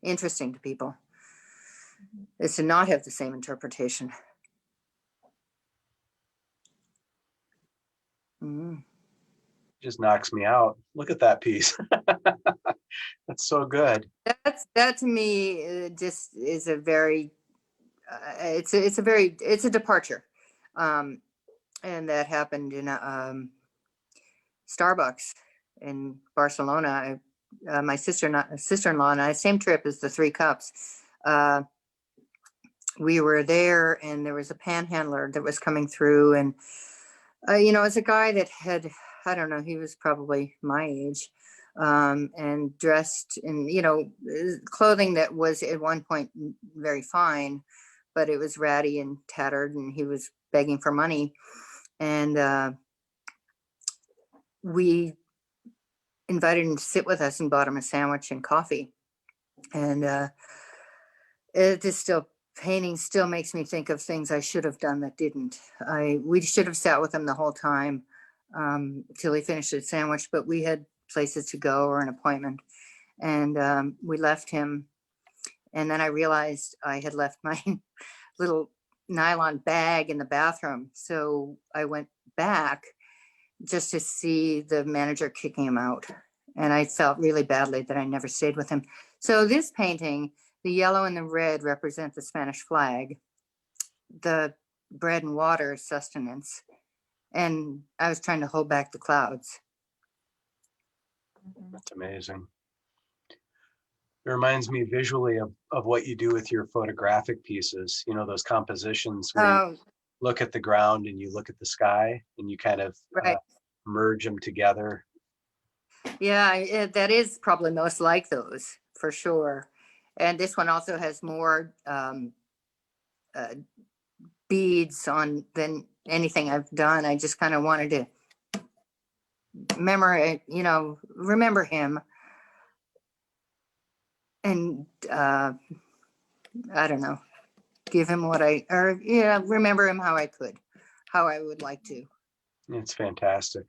interesting to people, is to not have the same interpretation. Mm. Just knocks me out. Look at that piece. That's so good. That to me just is a very it's a departure, and that happened in Starbucks in Barcelona. My sister-in-law and I, same trip as the Three Cups. We were there, and there was a panhandler that was coming through, and it's a guy that had, I don't know, he was probably my age, and dressed in, clothing that was at one point very fine, but it was ratty and tattered, and he was begging for money. And we invited him to sit with us and bought him a sandwich and coffee. And painting still makes me think of things I should have done that didn't. We should have sat with him the whole time till he finished his sandwich, but we had places to go or an appointment, and we left him. And then I realized I had left my little nylon bag in the bathroom, so I went back just to see the manager kicking him out, and I felt really badly that I never stayed with him. So this painting, the yellow and the red represent the Spanish flag, the bread and water sustenance, and I was trying to hold back the clouds. That's amazing. It reminds me visually of what you do with your photographic pieces, those compositions where you look at the ground and you look at the sky and you kind of Right. merge them together. Yeah, that is probably most like those, for sure. And this one also has more beads on than anything I've done. I just kind of wanted to remember him. And I don't know, give him remember him how I would like to. It's fantastic.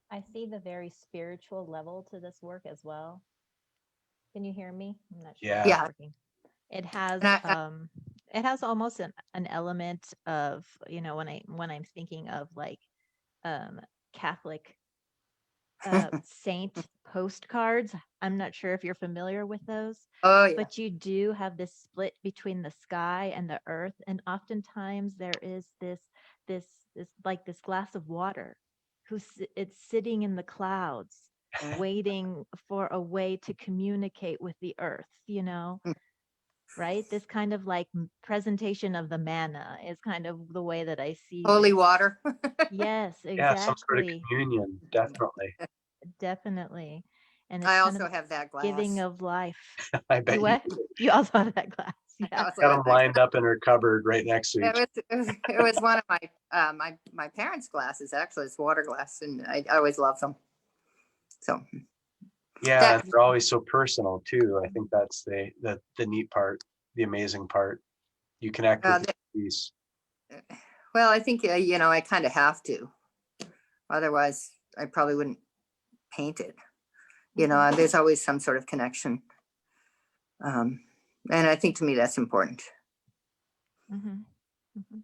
I see the very spiritual level to this work as well. Can you hear me? I'm not sure. Yeah. If it's working. It has And it has almost an element of, when I'm thinking of like Catholic saint postcards. I'm not sure if you're familiar with those. Oh yeah. But you do have this split between the sky and the earth, and oftentimes there is this like this glass of water it's sitting in the clouds waiting for a way to communicate with the earth, right? This kind of like presentation of the manna is kind of the way that I see Holy this. water. Yes, exactly. Yeah, some sort of communion, definitely. Definitely. And it's I kind also of have that glass. giving of life. I bet You also have that glass. Yeah. got them lined up in her cupboard right next to each other. It was one of my parents' glasses, actually. It's water glass, and I always love them. So yeah, they're always so personal too. I think that's the neat part, the amazing part. You connect with the piece. Well, I think I kind of have to, otherwise I probably wouldn't paint it. There's always some sort of connection, and I think to me that's important. Mm-hmm. Mm-hmm.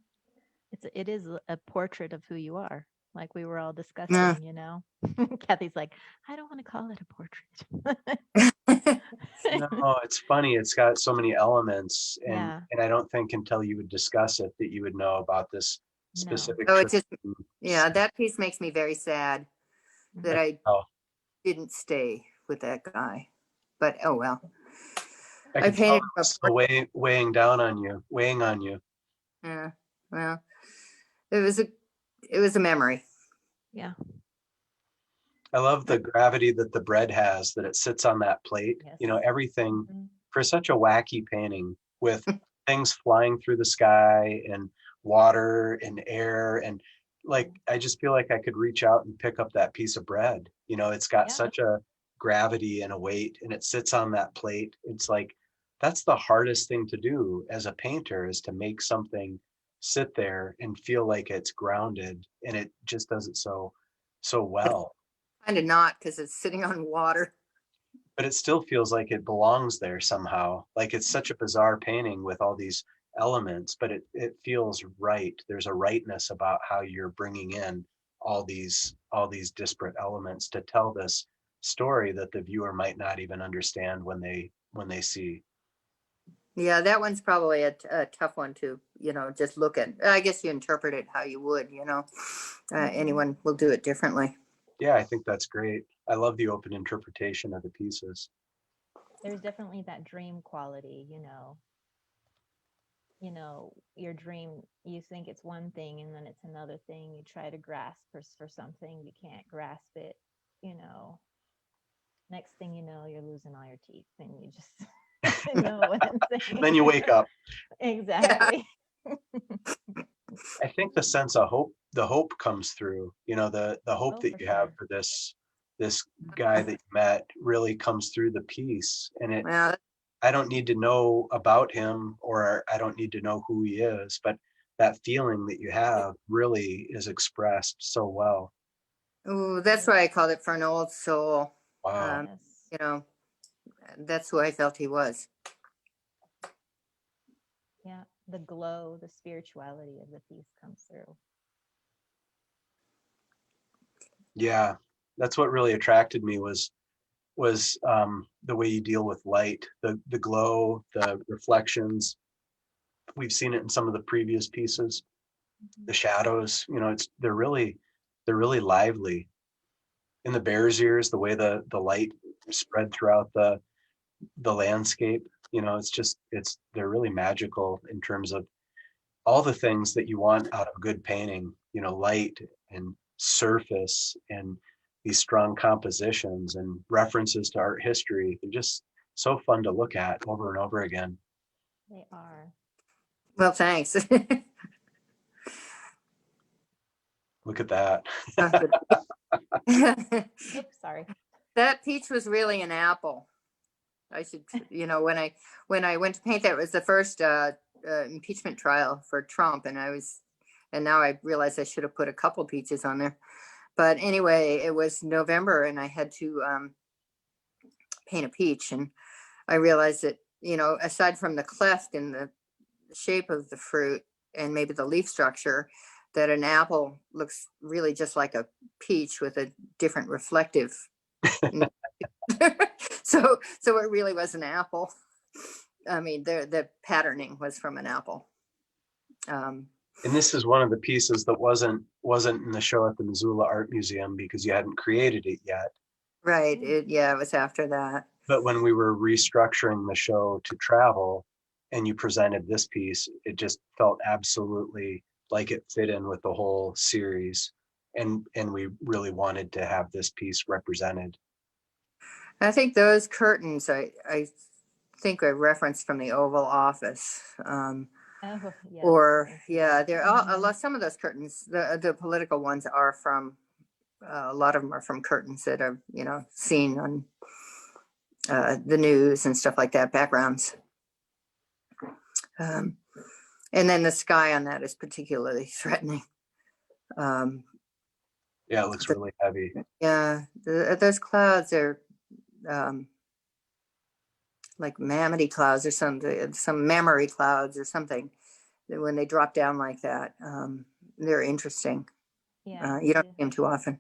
It is a portrait of who you are, like we were all discussing. Kathy's like, I don't want to call it a portrait. No, it's funny. It's got so many elements, and Yeah. and I don't think until you would discuss it that you would know about this specific. No. That piece makes me very sad that I didn't stay with that guy, but oh well. I painted weighing on you. Yeah, well, it was a memory. Yeah. I love the gravity that the bread has, that it sits on that plate. Yes. Everything for such a wacky painting with things flying through the sky and water and air, and like I just feel like I could reach out and pick up that piece of bread. It's got such a gravity and a weight, and it sits on that plate. It's like that's the hardest thing to do as a painter, is to make something sit there and feel like it's grounded, and it just does it so well. Kind of not, because it's sitting on water. But it still feels like it belongs there somehow. Like it's such a bizarre painting with all these elements, but it feels right. There's a rightness about how you're bringing in all these disparate elements to tell this story that the viewer might not even understand when they see. Yeah, that one's probably a tough one to, just look at. I guess you interpret it how you would, anyone will do it differently. Yeah, I think that's great. I love the open interpretation of the pieces. There's definitely that dream quality, your dream, you think it's one thing and then it's another thing. You try to grasp for something, you can't grasp it, next thing you know, you're losing all your teeth and you just know what I'm saying. Then you wake up. Exactly. I think the sense of hope, the hope comes through, the hope Oh, that for you have sure. for this guy that you met really comes through the piece. And Well, I don't need to know about him, or I don't need to know who he is, but that feeling that you have really is expressed so well. ooh, that's why I called it For an Old Soul. Wow. Um, Yes. you know, that's who I felt he was. Yeah. The glow, the spirituality of the piece comes through. Yeah, that's what really attracted me was the way you deal with light, the glow, the reflections. We've seen it in some of the previous pieces. The shadows, they're really lively. In the bear's ears, the way the light spread throughout the landscape, they're really magical in terms of all the things that you want out of good painting, light and surface and these strong compositions and references to art history. They're just so fun to look at over and over again. They are. Well, thanks. Look at that. Oops, sorry. That peach was really an apple. I should, when I went to paint that, it was the first impeachment trial for Trump, and now I realize I should have put a couple peaches on there. But anyway, it was November, and I had to paint a peach, and I realized that, aside from the cleft in the shape of the fruit and maybe the leaf structure, that an apple looks really just like a peach with a different reflective. So it really was an apple. I mean, the patterning was from an apple. And this is one of the pieces that wasn't in the show at the Missoula Art Museum because you hadn't created it yet. Right. It was after that. But when we were restructuring the show to travel and you presented this piece, it just felt absolutely like it fit in with the whole series. And we really wanted to have this piece represented. I think those curtains, I think I referenced from the Oval Office. Oh, yes. Or they're a lot. Some of those curtains, the political ones, are from a lot of them are from curtains that are seen on the news and stuff like that, backgrounds. And then the sky on that is particularly threatening. Yeah, it looks really heavy. Yeah, those clouds are like mammary clouds or some mammary clouds or something. When they drop down like that, they're interesting. Yeah. You don't see them too often.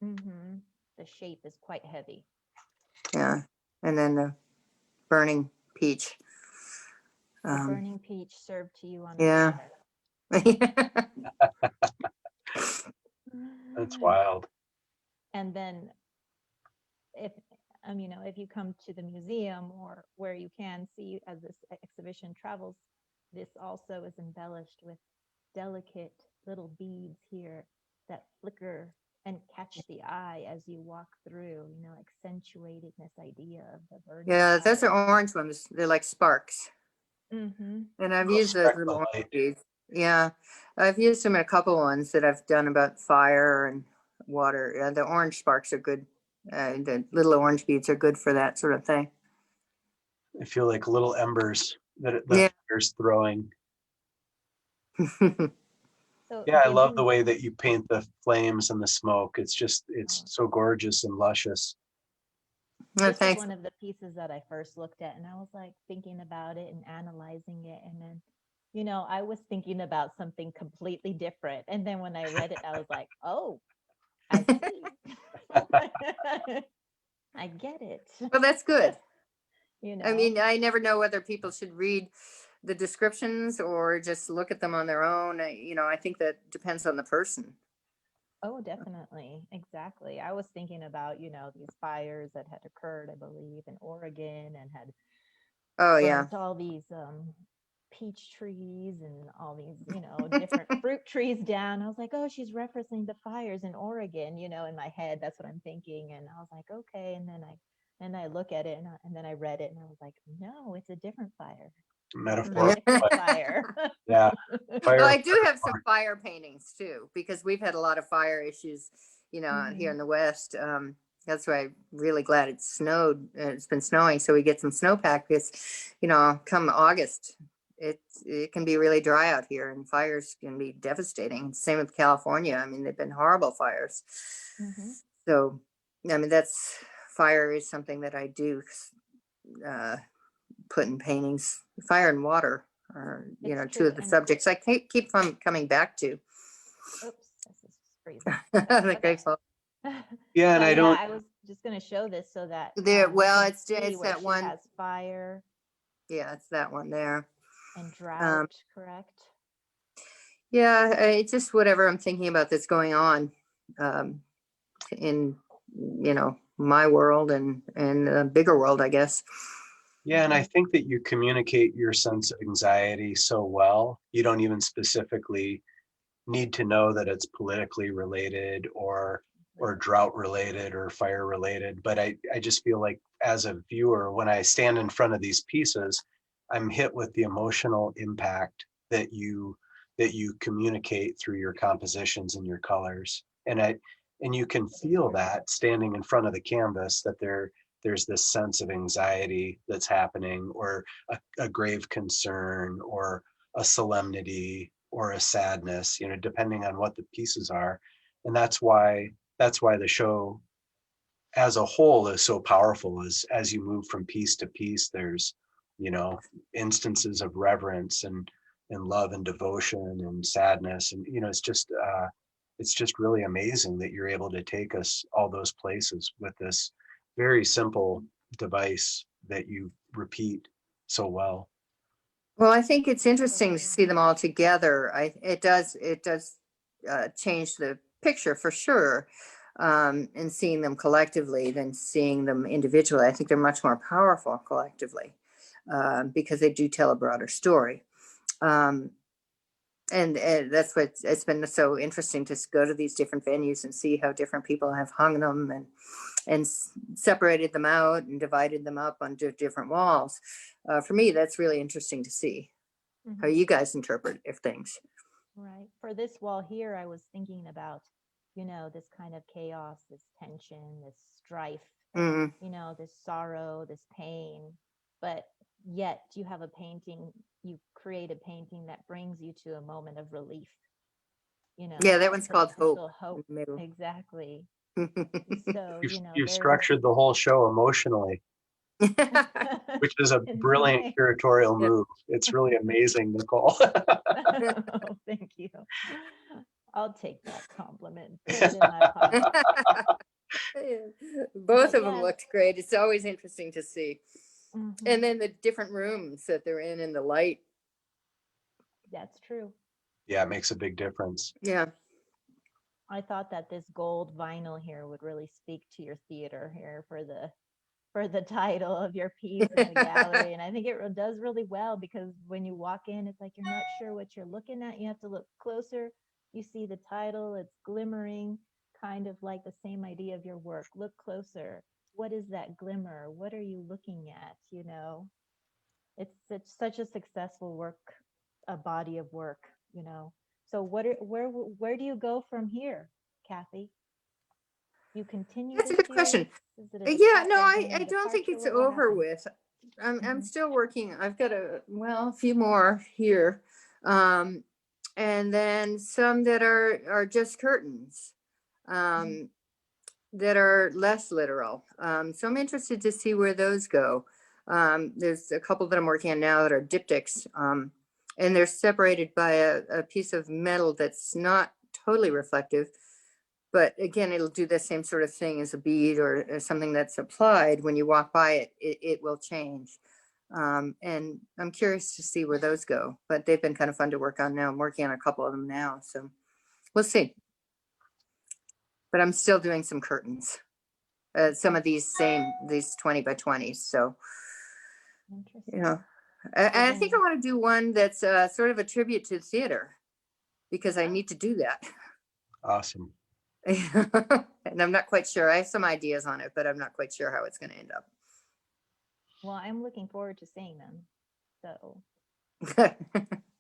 Mm-hmm. The shape is quite heavy. Yeah, and then the burning peach. The burning peach served to you on Yeah. a platter. That's wild. And then if you come to the museum or where you can see as this exhibition travels, this also is embellished with delicate little beads here that flicker and catch the eye as you walk through, accentuating this idea of the burning. Yeah, those are orange ones. They're like sparks. Mm-hmm. And I've used those little orange beads. Yeah, I've used them in a couple ones that I've done about fire and water. The orange sparks are good. The little orange beads are good for that sort of thing. I feel like little embers that the fire's throwing. So Yeah, I did love the you, way that you paint the flames and the smoke. It's so gorgeous and luscious. No, this was thanks. one of the pieces that I first looked at, and I was like thinking about it and analyzing it. And then, I was thinking about something completely different. And then when I read it, I was like, oh, I see. I get it. Well, that's good. you I know, mean, I never know whether people should read the descriptions or just look at them on their own. I think that depends on the person. oh, definitely. Exactly. I was thinking about, these fires that had occurred, I believe, in Oregon and had Oh, yeah. burnt all these peach trees and all these, different fruit trees down. I was like, oh, she's referencing the fires in Oregon, in my head. That's what I'm thinking. And I was like, okay. And I look at it and then I read it and I was like, no, it's a different fire. A Metaphorical, different but fire. yeah, Well, fire I do have some metaphor. fire paintings too, because we've had a lot of fire issues, out here Mhm. in the West. That's why I'm really glad it snowed. It's been snowing, so we get some snowpack. Because, come August, it can be really dry out here, and fires can be devastating. Same with California. I mean, they've been horrible fires. Mhm. So, I mean, fire is something that I do uh, put in paintings. Fire and water are, It's two true. of the And subjects I keep from coming back to. oops, this is freezing. The Okay. Great Fall. Yeah, and So I yeah, don't. I was just going to show this so that There, you well, can it's see it's where that she one. has fire Yeah, it's that one there. and Um, drought, correct? yeah, it's just whatever I'm thinking about that's going on um, in my world and a bigger world, I guess. Yeah, and I Mhm. think that you communicate your sense of anxiety so well. You don't even specifically need to know that it's politically related or drought related or fire related. But I just feel like as a viewer, when I stand in front of these pieces, I'm hit with the emotional impact that you communicate through your compositions and your colors. And you can That is feel true. that standing in front of the canvas that there's this sense of anxiety that's happening, or a grave concern, or a solemnity, or a sadness, depending on what the pieces are. And that's why the show as a whole is so powerful. As you move from piece to piece, there's you know instances of reverence and love and devotion and sadness, and it's just really amazing that you're able to take us all those places with this very simple device that you repeat so well. Well, I think it's interesting to Absolutely. see them all together. It does change the picture for sure. And seeing them collectively than seeing them individually. I think they're much more powerful collectively because they do tell a broader story. Um, and that's what it's been so interesting to go to these different venues and see how different people have hung them and separated them out and divided them up onto different walls. For me, that's really interesting to see how Mhm. you guys interpret if things. Right. For this wall here, I was thinking about, this kind of chaos, this tension, this strife, Mm. this sorrow, this pain. But yet you have a painting, you create a painting that brings you to a moment of relief, Yeah, that one's called to Hope feel in hope. the middle. Exactly. So, You've there's structured the whole show emotionally, which is a in some brilliant way. curatorial Yeah. move. It's really amazing, Nicole. Oh, thank you. I'll take that compliment, put it in my pocket. Both But of them yeah, looked great. It's always interesting to see. And mhm, then the different rooms that they're in and the light. that's true. Yeah, it makes a big difference. Yeah. I thought that this gold vinyl here would really speak to your theater here for the title of your piece in the gallery. And I think it does really well because when you walk in, it's like you're not sure what you're looking at. You have to look closer. You see the title, it's glimmering, kind of like the same idea of your work. Look closer. What is that glimmer? What are you looking at? It's such a successful work, a body of work, you know. So where do you go from here, Kathy? You continue That's a the good question. series? Is it Yeah, no, are you I doing a don't think departure? it's What over happens? with. I'm Hmm. still working. I've got a few more here. Um, and then some that are just curtains, that are less literal. So I'm interested to see where those go. There's a couple that I'm working on now that are diptychs, and they're separated by a piece of metal that's not totally reflective. But again, it'll do the same sort of thing as a bead or something that's applied. When you walk by it, it will change. And I'm curious to see where those go, but they've been kind of fun to work on now. I'm working on a couple of them now, so we'll see. But I'm still doing some curtains, some of these 20 by 20s. So, Interesting. I think I want to do one that's sort of a tribute to theater, because I need to do that. Awesome. And I'm not quite sure. I have some ideas on it, but I'm not quite sure how it's going to end up. Well, I'm looking forward to seeing them. So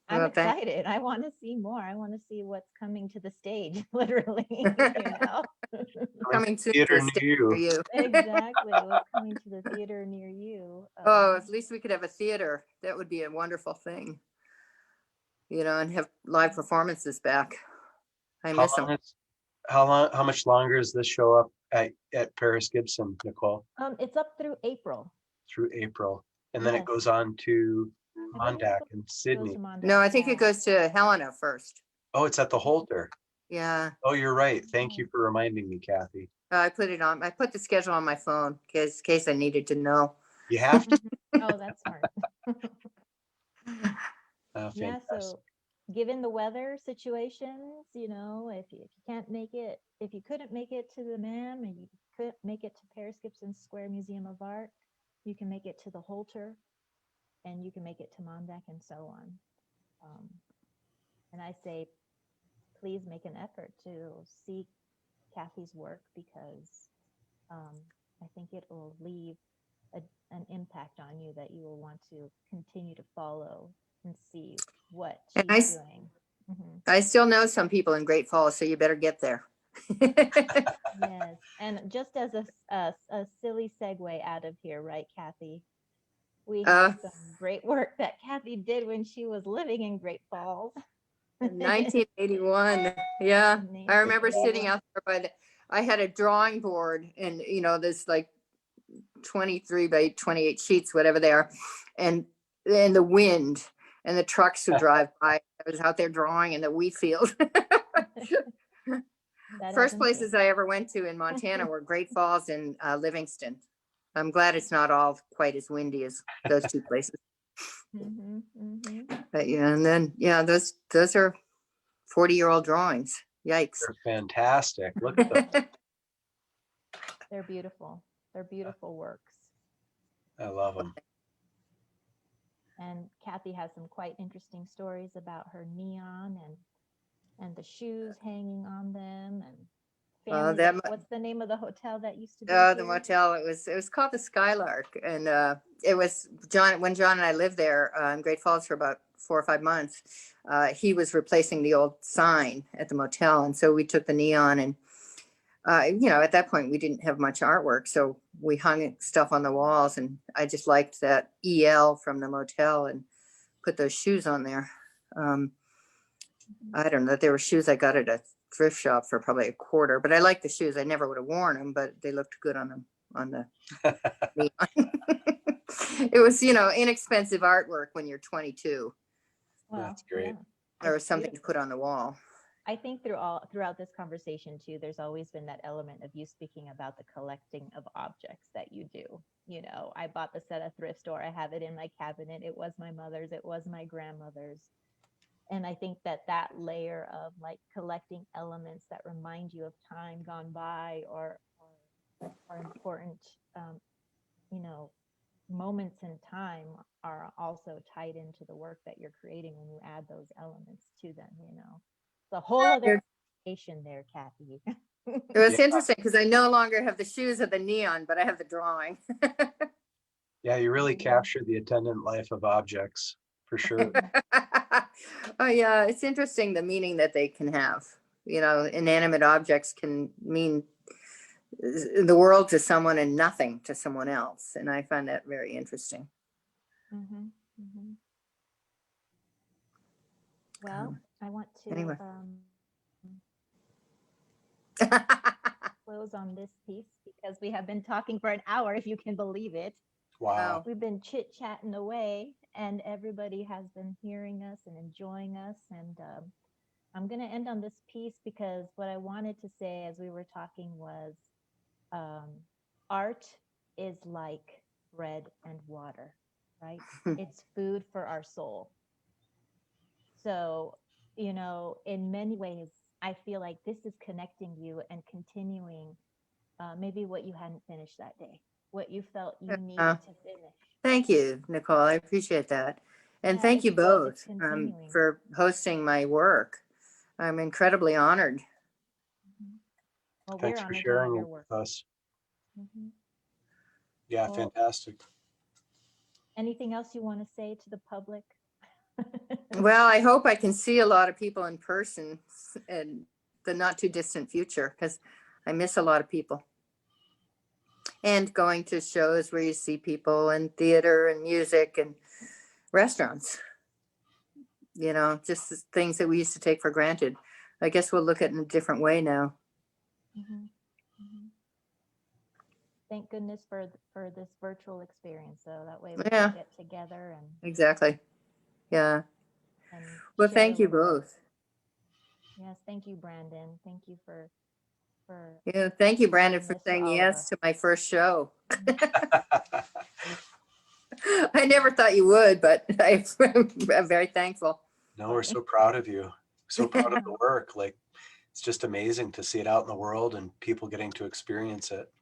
I'm excited. I want to see more. I want to see what's coming to the stage, literally. Coming to theater the near you. you. Exactly. What's coming to the theater near you. At least we could have a theater. That would be a wonderful thing. And have live performances back. I miss them. How much longer is this show up at Paris Gibson, Nicole? It's up through April. Through April. And then it goes on to Mondack and Sydney. No, I think it goes to Helena first. Oh, it's at the Holter. Yeah. Oh, you're right. Thank you for reminding me, Kathy. I put the schedule on my phone in case I needed to know. You have to. Oh, that's smart. Yeah, so given the weather situations, if you can't make it, if you couldn't make it to the MAM and you couldn't make it to Paris Gibson Square Museum of Art, you can make it to the Holter, and you can make it to Mondack, and so on. And I say, please make an effort to see Kathy's work, because I think it will leave an impact on you that you will want to continue to follow and see what she's doing. I still know some people in Great Falls, so you better get there. Yes, and just as a silly segue out of here, right, Kathy? We have some great work that Kathy did when she was living in Great Falls. 1981. Yeah, I remember sitting out there I had a drawing board, and this like 23 by 28 sheets, whatever they are, and the wind and the trucks would drive by. I was out there drawing in the wheat field. First places I ever went to in Montana were Great Falls and Livingston. I'm glad it's not all quite as windy as those two places. But yeah, and then those are 40-year-old drawings. Yikes! They're fantastic. Look at them. They're beautiful. They're beautiful works. I love them. And Kathy has some quite interesting stories about her neon and the shoes hanging on them, and what's the name of the hotel that used to be the motel? It was called the Skylark, and it was when John and I lived there in Great Falls for about 4 or 5 months. He was replacing the old sign at the motel, and so we took the neon, and at that point we didn't have much artwork, so we hung stuff on the walls, and I just liked that EL from the motel and put those shoes on there. I don't know, they were shoes I got at a thrift shop for probably $1.25, but I liked the shoes. I never would have worn them, but they looked good on the neon. It was, inexpensive artwork when you're 22. Well, that's great. Yeah. Or something to put on the wall. I think throughout this conversation too, there's always been that element of you speaking about the collecting of objects that you do. I bought the set at a thrift store. I have it in my cabinet. It was my mother's. It was my grandmother's. And I think that layer of like collecting elements that remind you of time gone by or important, moments in time are also tied into the work that you're creating when you add those elements to them. The whole other conversation there, Kathy. It was interesting because I no longer have the shoes or the neon, but I have the drawing. Yeah, you really capture the attendant life of objects, for sure. Oh yeah, it's interesting the meaning that they can have. Inanimate objects can mean the world to someone and nothing to someone else, and I find that very interesting. Well, I want to Anyway. close on this piece because we have been talking for an hour, if you can believe it. Wow. We've been chit-chatting away and everybody has been hearing us and enjoying us. And I'm going to end on this piece because what I wanted to say as we were talking was art is like bread and water, right? It's food for our soul. So, you know, in many ways, I feel like this is connecting you and continuing maybe what you hadn't finished that day, what you felt you needed to finish. Thank you, Nicole. I appreciate that. And Yeah, thank you it's both continuing. for hosting my work. I'm incredibly honored. Well, Thanks we're for honored to have sharing your it work. with us. Mhm. Yeah, Well, fantastic. Anything else you want to say to the public? Well, I hope I can see a lot of people in person in the not too distant future because I miss a lot of people. And going to shows where you see people and theater and music and restaurants. You know, just the things that we used to take for granted. I guess we'll look at it in a different way now. Mhm. Mhm. Thank goodness for this virtual experience, so that way we Yeah. can get together Exactly. Yeah. and Well, share a thank you little bit. both. Yes, thank you, Brandon. Thank you for Yeah, thank you, Brandon, doing for this for saying all of yes us. to my first show. I never thought you would, but I'm very thankful. No, we're so proud of you. So proud of the work. Like, it's just amazing to see it out in the world and people getting to experience it.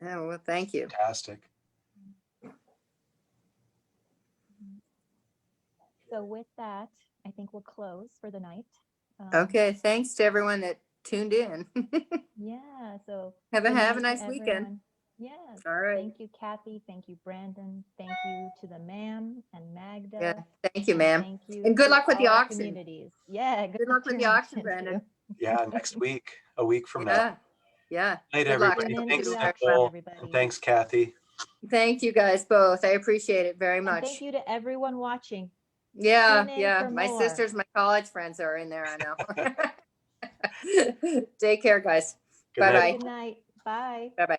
Oh, well, thank you. Fantastic. So with that, I think we'll close for the night. Okay, thanks to everyone that tuned in. Yeah, so Have good a night to nice weekend. everyone. Yes. All right. Thank you, Kathy. Thank you, Brandon. Thank you to the ma'am and Magda. Yeah, thank you, and ma'am. Thank you And good to luck with all the our auction. communities. Yeah, Good luck with the auction, Brandon. too. Yeah, next week, a week from now. Yeah, yeah. Night, Good luck. everybody. Tune in to Thanks, the auction, Nicole. everybody. And thanks, Kathy. Thank you guys both. I appreciate it very And much. thank you to everyone watching. Yeah, Tune in yeah. for My more. sisters, my college friends are in there, I know. Take care, guys. Good night. Bye-bye. Good night. Bye. Bye-bye.